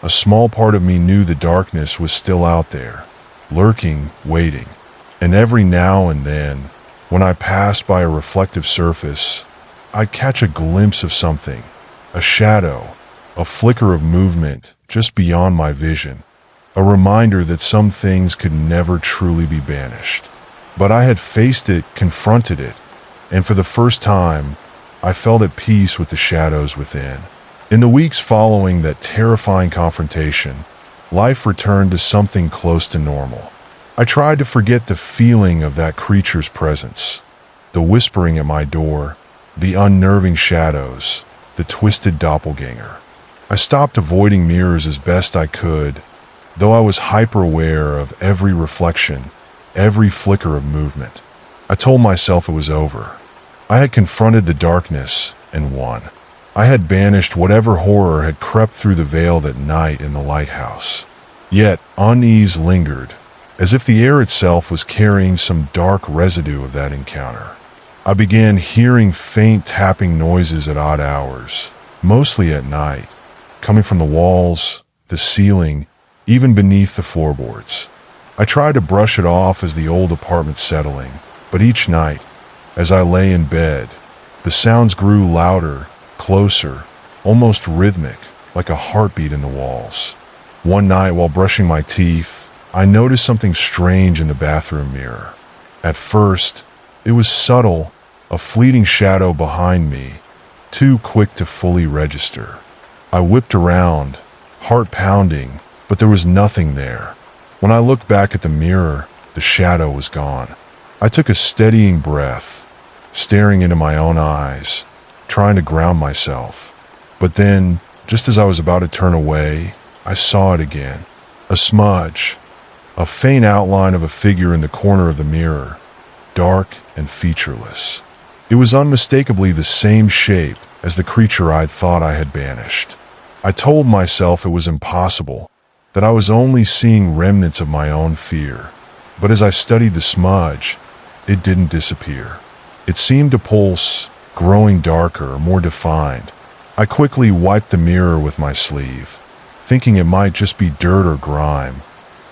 a small part of me knew the darkness was still out there, lurking, waiting. And every now and then, when I passed by a reflective surface, I'd catch a glimpse of something, a shadow, a flicker of movement just beyond my vision, a reminder that some things could never truly be banished. But I had faced it, confronted it, and for the first time, I felt at peace with the shadows within. In the weeks following that terrifying confrontation, life returned to something close to normal. I tried to forget the feeling of that creature's presence, the whispering at my door, the unnerving shadows, the twisted doppelganger. I stopped avoiding mirrors as best I could, though I was hyper-aware of every reflection, every flicker of movement. I told myself it was over. I had confronted the darkness and won. I had banished whatever horror had crept through the veil that night in the lighthouse. Yet unease lingered, as if the air itself was carrying some dark residue of that encounter. I began hearing faint tapping noises at odd hours, mostly at night, coming from the walls, the ceiling, even beneath the floorboards. I tried to brush it off as the old apartment settling, but each night, as I lay in bed, the sounds grew louder, closer, almost rhythmic, like a heartbeat in the walls. One night while brushing my teeth, I noticed something strange in the bathroom mirror. At first, it was subtle, a fleeting shadow behind me, too quick to fully register. I whipped around, heart pounding, but there was nothing there. When I looked back at the mirror, the shadow was gone. I took a steadying breath, staring into my own eyes, trying to ground myself. But then, just as I was about to turn away, I saw it again. A smudge, a faint outline of a figure in the corner of the mirror, dark and featureless. It was unmistakably the same shape as the creature I'd thought I had banished. I told myself it was impossible, that I was only seeing remnants of my own fear. But as I studied the smudge, it didn't disappear. It seemed to pulse, growing darker, more defined. I quickly wiped the mirror with my sleeve, thinking it might just be dirt or grime,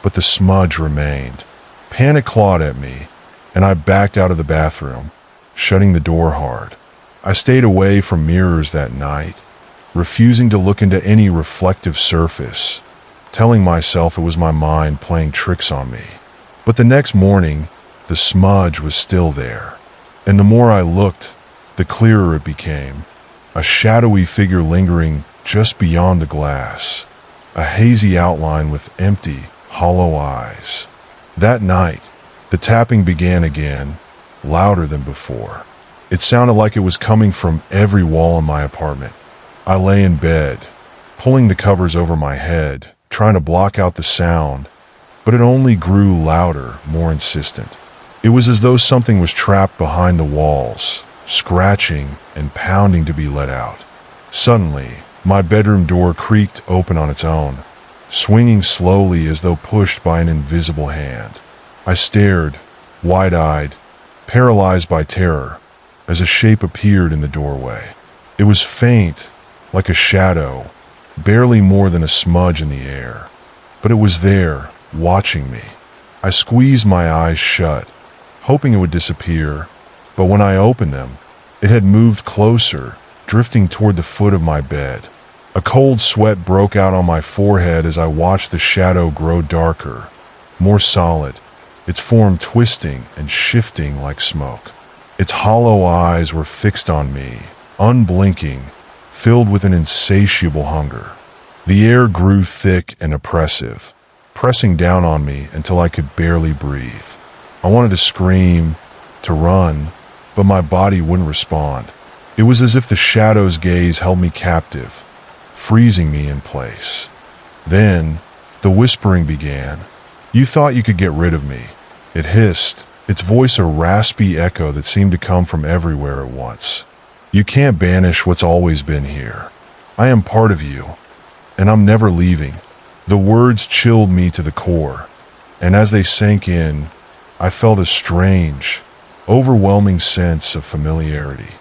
but the smudge remained. Panic clawed at me, and I backed out of the bathroom, shutting the door hard. I stayed away from mirrors that night, refusing to look into any reflective surface, telling myself it was my mind playing tricks on me. But the next morning, the smudge was still there, and the more I looked, the clearer it became. A shadowy figure lingering just beyond the glass, a hazy outline with empty, hollow eyes. That night, the tapping began again, louder than before. It sounded like it was coming from every wall in my apartment. I lay in bed, pulling the covers over my head, trying to block out the sound, but it only grew louder, more insistent. It was as though something was trapped behind the walls, scratching and pounding to be let out. Suddenly, my bedroom door creaked open on its own, swinging slowly as though pushed by an invisible hand. I stared, wide-eyed, paralyzed by terror, as a shape appeared in the doorway. It was faint, like a shadow, barely more than a smudge in the air, but it was there, watching me. I squeezed my eyes shut, hoping it would disappear, but when I opened them, it had moved closer, drifting toward the foot of my bed. A cold sweat broke out on my forehead as I watched the shadow grow darker, more solid, its form twisting and shifting like smoke. Its hollow eyes were fixed on me, unblinking, filled with an insatiable hunger. The air grew thick and oppressive, pressing down on me until I could barely breathe. I wanted to scream, to run, but my body wouldn't respond. It was as if the shadow's gaze held me captive, freezing me in place. Then, the whispering began. "You thought you could get rid of me," it hissed, its voice a raspy echo that seemed to come from everywhere at once. "You can't banish what's always been here. I am part of you, and I'm never leaving." The words chilled me to the core, and as they sank in, I felt a strange, overwhelming sense of familiarity.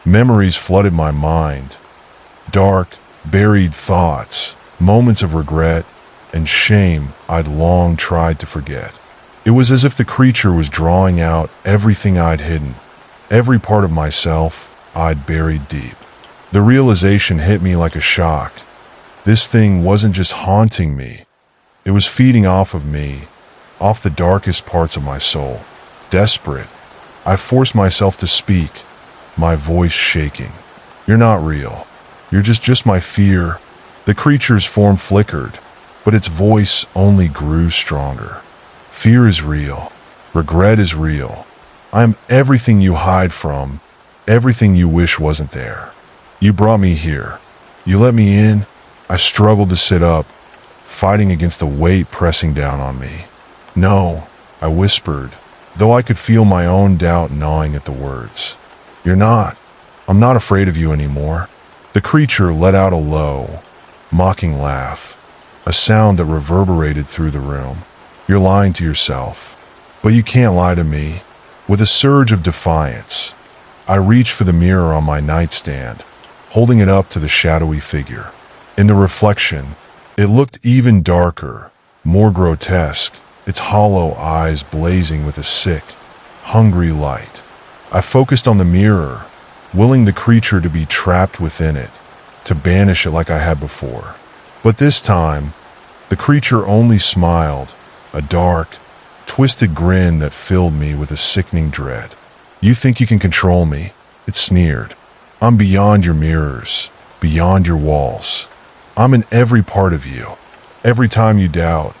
Memories flooded my mind, dark, buried thoughts, moments of regret and shame I'd long tried to forget. It was as if the creature was drawing out everything I'd hidden, every part of myself I'd buried deep. The realization hit me like a shock. This thing wasn't just haunting me, it was feeding off of me, off the darkest parts of my soul. Desperate, I forced myself to speak, my voice shaking. "You're not real. You're just my fear." The creature's form flickered, but its voice only grew stronger. "Fear is real. Regret is real. I am everything you hide from, everything you wish wasn't there. You brought me here. You let me in." I struggled to sit up, fighting against the weight pressing down on me. "No," I whispered, though I could feel my own doubt gnawing at the words. "You're not. I'm not afraid of you anymore." The creature let out a low, mocking laugh, a sound that reverberated through the room. You're lying to yourself. But you can't lie to me. With a surge of defiance, I reached for the mirror on my nightstand, holding it up to the shadowy figure. In the reflection, it looked even darker, more grotesque, its hollow eyes blazing with a sick, hungry light. I focused on the mirror, willing the creature to be trapped within it, to banish it like I had before. But this time, the creature only smiled, a dark, twisted grin that filled me with a sickening dread. You think you can control me? It sneered. I'm beyond your mirrors, beyond your walls. I'm in every part of you. Every time you doubt,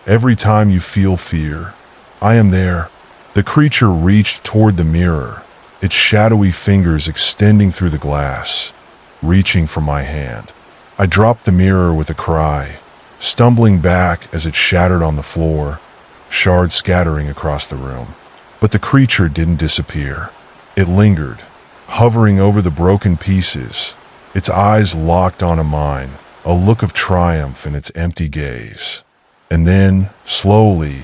every time you feel fear, I am there. The creature reached toward the mirror, its shadowy fingers extending through the glass, reaching for my hand. I dropped the mirror with a cry, stumbling back as it shattered on the floor, shards scattering across the room. But the creature didn't disappear. It lingered, hovering over the broken pieces, its eyes locked onto mine, a look of triumph in its empty gaze. And then, slowly,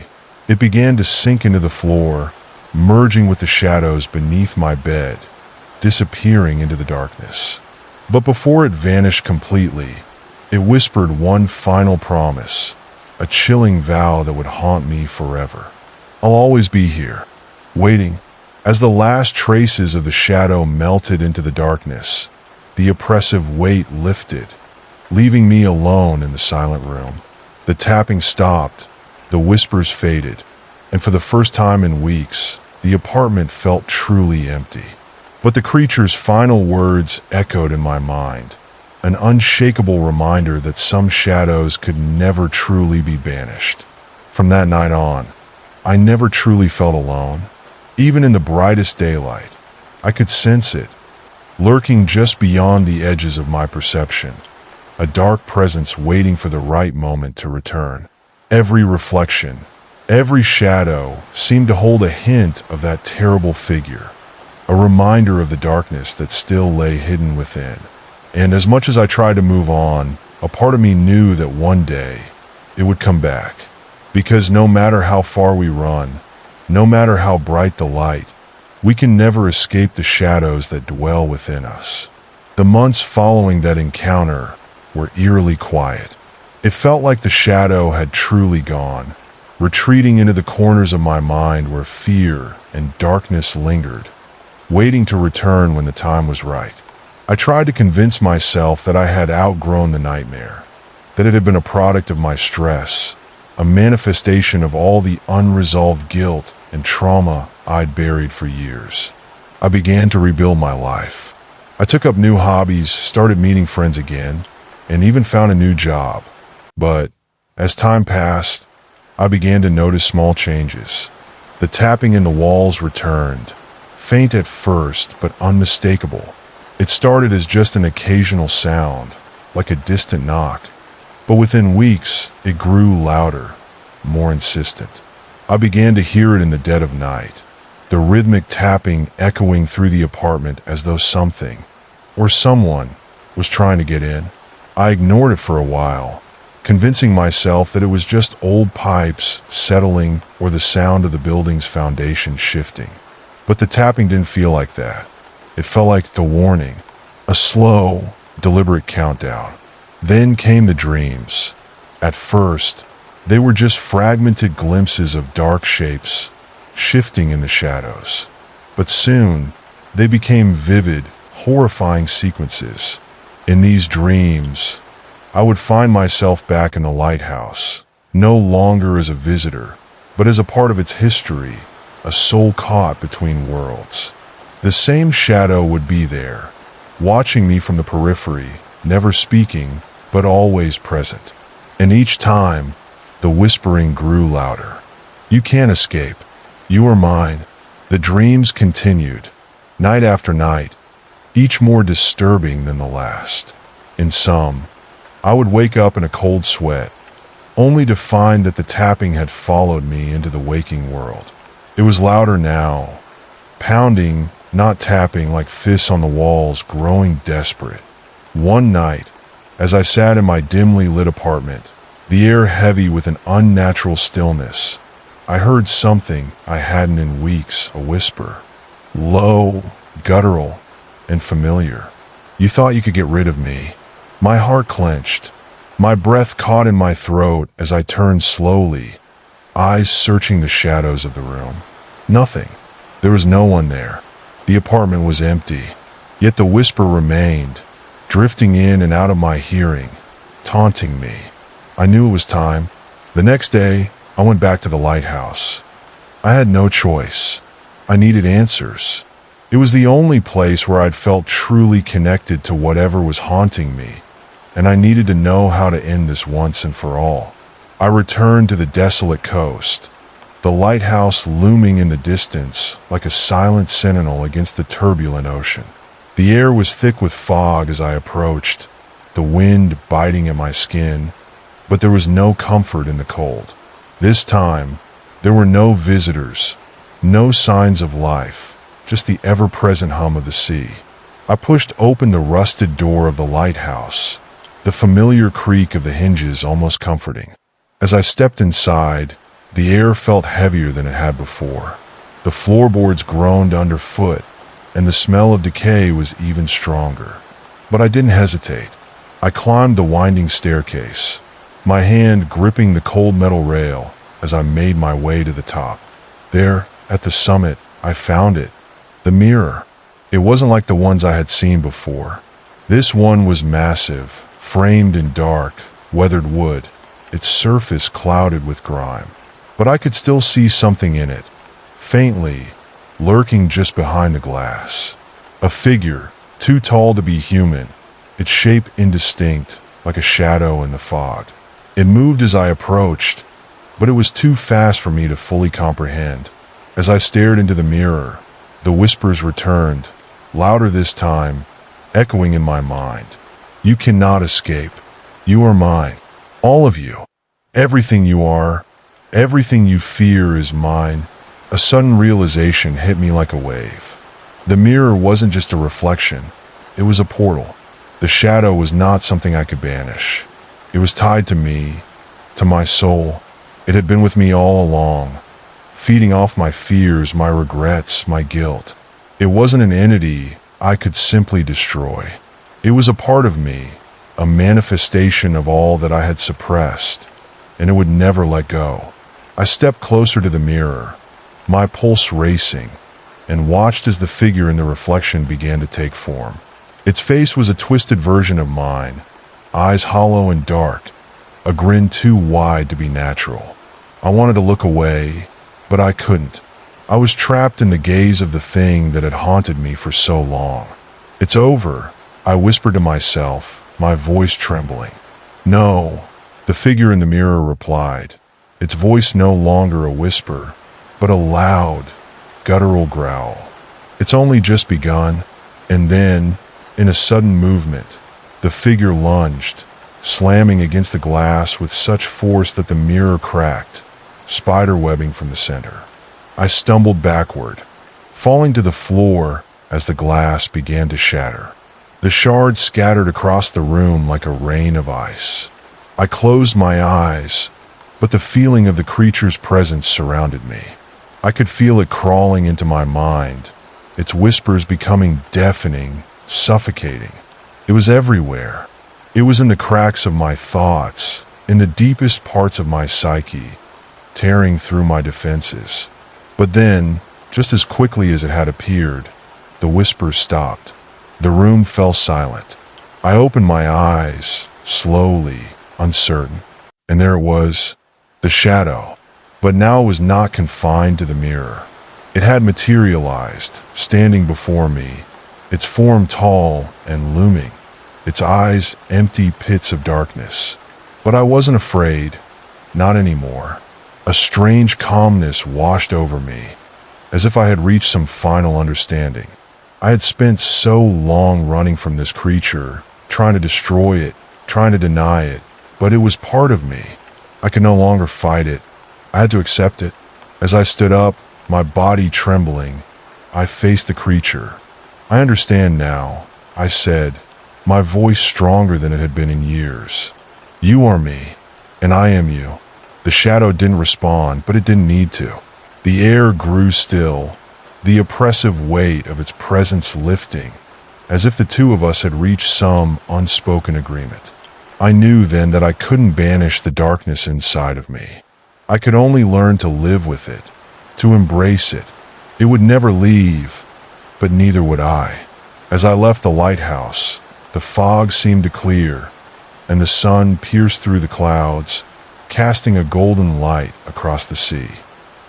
it began to sink into the floor, merging with the shadows beneath my bed, disappearing into the darkness. But before it vanished completely, it whispered one final promise, a chilling vow that would haunt me forever. I'll always be here, waiting. As the last traces of the shadow melted into the darkness, the oppressive weight lifted, leaving me alone in the silent room. The tapping stopped, the whispers faded, and for the first time in weeks, the apartment felt truly empty. But the creature's final words echoed in my mind, an unshakable reminder that some shadows could never truly be banished. From that night on, I never truly felt alone. Even in the brightest daylight, I could sense it, lurking just beyond the edges of my perception, a dark presence waiting for the right moment to return. Every reflection, every shadow seemed to hold a hint of that terrible figure, a reminder of the darkness that still lay hidden within. And as much as I tried to move on, a part of me knew that one day it would come back. Because no matter how far we run, no matter how bright the light, we can never escape the shadows that dwell within us. The months following that encounter were eerily quiet. It felt like the shadow had truly gone, retreating into the corners of my mind where fear and darkness lingered, waiting to return when the time was right. I tried to convince myself that I had outgrown the nightmare, that it had been a product of my stress, a manifestation of all the unresolved guilt and trauma I'd buried for years. I began to rebuild my life. I took up new hobbies, started meeting friends again, and even found a new job. But as time passed, I began to notice small changes. The tapping in the walls returned, faint at first but unmistakable. It started as just an occasional sound, like a distant knock, but within weeks it grew louder, more insistent. I began to hear it in the dead of night, the rhythmic tapping echoing through the apartment as though something, or someone, was trying to get in. I ignored it for a while, convincing myself that it was just old pipes settling or the sound of the building's foundation shifting. But the tapping didn't feel like that. It felt like a warning, a slow, deliberate countdown. Then came the dreams. At first, they were just fragmented glimpses of dark shapes, shifting in the shadows. But soon, they became vivid, horrifying sequences. In these dreams, I would find myself back in the lighthouse, no longer as a visitor, but as a part of its history, a soul caught between worlds. The same shadow would be there, watching me from the periphery, never speaking, but always present. And each time, the whispering grew louder. You can't escape. You are mine. The dreams continued, night after night, each more disturbing than the last. In some, I would wake up in a cold sweat, only to find that the tapping had followed me into the waking world. It was louder now, pounding, not tapping, like fists on the walls, growing desperate. One night, as I sat in my dimly lit apartment, the air heavy with an unnatural stillness. I heard something I hadn't in weeks, a whisper. Low, guttural, and familiar. You thought you could get rid of me. My heart clenched. My breath caught in my throat as I turned slowly, eyes searching the shadows of the room. Nothing. There was no one there. The apartment was empty. Yet the whisper remained, drifting in and out of my hearing, taunting me. I knew it was time. The next day, I went back to the lighthouse. I had no choice. I needed answers. It was the only place where I'd felt truly connected to whatever was haunting me, and I needed to know how to end this once and for all. I returned to the desolate coast, the lighthouse looming in the distance like a silent sentinel against the turbulent ocean. The air was thick with fog as I approached, the wind biting at my skin, but there was no comfort in the cold. This time, there were no visitors, no signs of life, just the ever-present hum of the sea. I pushed open the rusted door of the lighthouse, the familiar creak of the hinges almost comforting. As I stepped inside, the air felt heavier than it had before. The floorboards groaned underfoot, and the smell of decay was even stronger. But I didn't hesitate. I climbed the winding staircase, my hand gripping the cold metal rail as I made my way to the top. There, at the summit, I found it. The mirror. It wasn't like the ones I had seen before. This one was massive, framed in dark, weathered wood, its surface clouded with grime. But I could still see something in it, faintly, lurking just behind the glass. A figure, too tall to be human, its shape indistinct, like a shadow in the fog. It moved as I approached, but it was too fast for me to fully comprehend. As I stared into the mirror, the whispers returned, louder this time, echoing in my mind. You cannot escape. You are mine. All of you. Everything you are, everything you fear is mine. A sudden realization hit me like a wave. The mirror wasn't just a reflection. It was a portal. The shadow was not something I could banish. It was tied to me, to my soul. It had been with me all along, feeding off my fears, my regrets, my guilt. It wasn't an entity I could simply destroy. It was a part of me, a manifestation of all that I had suppressed, and it would never let go. I stepped closer to the mirror, my pulse racing, and watched as the figure in the reflection began to take form. Its face was a twisted version of mine, eyes hollow and dark, a grin too wide to be natural. I wanted to look away, but I couldn't. I was trapped in the gaze of the thing that had haunted me for so long. It's over, I whispered to myself, my voice trembling. No, the figure in the mirror replied, its voice no longer a whisper, but a loud, guttural growl. It's only just begun. And then, in a sudden movement, the figure lunged, slamming against the glass with such force that the mirror cracked, spiderwebbing from the center. I stumbled backward, falling to the floor as the glass began to shatter. The shards scattered across the room like a rain of ice. I closed my eyes, but the feeling of the creature's presence surrounded me. I could feel it crawling into my mind, its whispers becoming deafening, suffocating. It was everywhere. It was in the cracks of my thoughts, in the deepest parts of my psyche, tearing through my defenses. But then, just as quickly as it had appeared, the whispers stopped. The room fell silent. I opened my eyes, slowly, uncertain, and there it was, the shadow. But now it was not confined to the mirror. It had materialized, standing before me, its form tall and looming, its eyes empty pits of darkness. But I wasn't afraid, not anymore. A strange calmness washed over me, as if I had reached some final understanding. I had spent so long running from this creature, trying to destroy it, trying to deny it, but it was part of me. I could no longer fight it. I had to accept it. As I stood up, my body trembling, I faced the creature. I understand now, I said, my voice stronger than it had been in years. You are me. And I am you. The shadow didn't respond, but it didn't need to. The air grew still, the oppressive weight of its presence lifting, as if the two of us had reached some unspoken agreement. I knew then that I couldn't banish the darkness inside of me. I could only learn to live with it, to embrace it. It would never leave, but neither would I. As I left the lighthouse, the fog seemed to clear, and the sun pierced through the clouds, casting a golden light across the sea.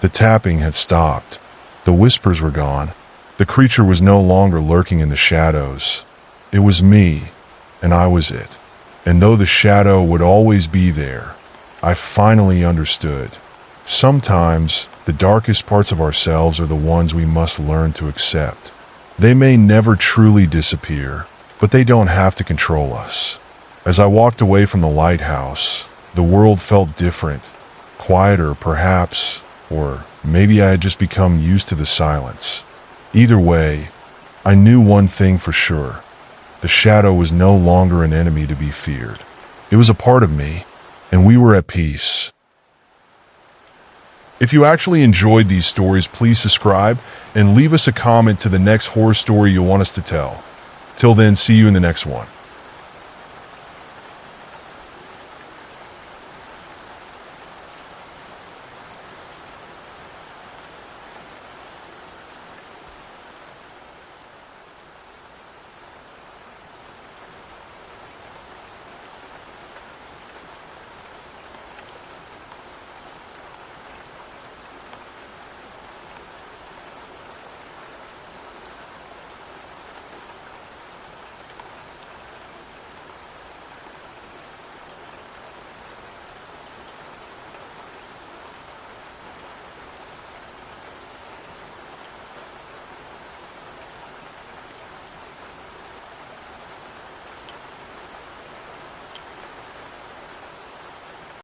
The tapping had stopped. The whispers were gone. The creature was no longer lurking in the shadows. It was me, and I was it. And though the shadow would always be there, I finally understood. Sometimes, the darkest parts of ourselves are the ones we must learn to accept. They may never truly disappear, but they don't have to control us. As I walked away from the lighthouse, the world felt different, quieter perhaps, or maybe I had just become used to the silence. Either way, I knew one thing for sure. The shadow was no longer an enemy to be feared. It was a part of me, and we were at peace. If you actually enjoyed these stories, please subscribe and leave us a comment to the next horror story you want us to tell. Till then, see you in the next one.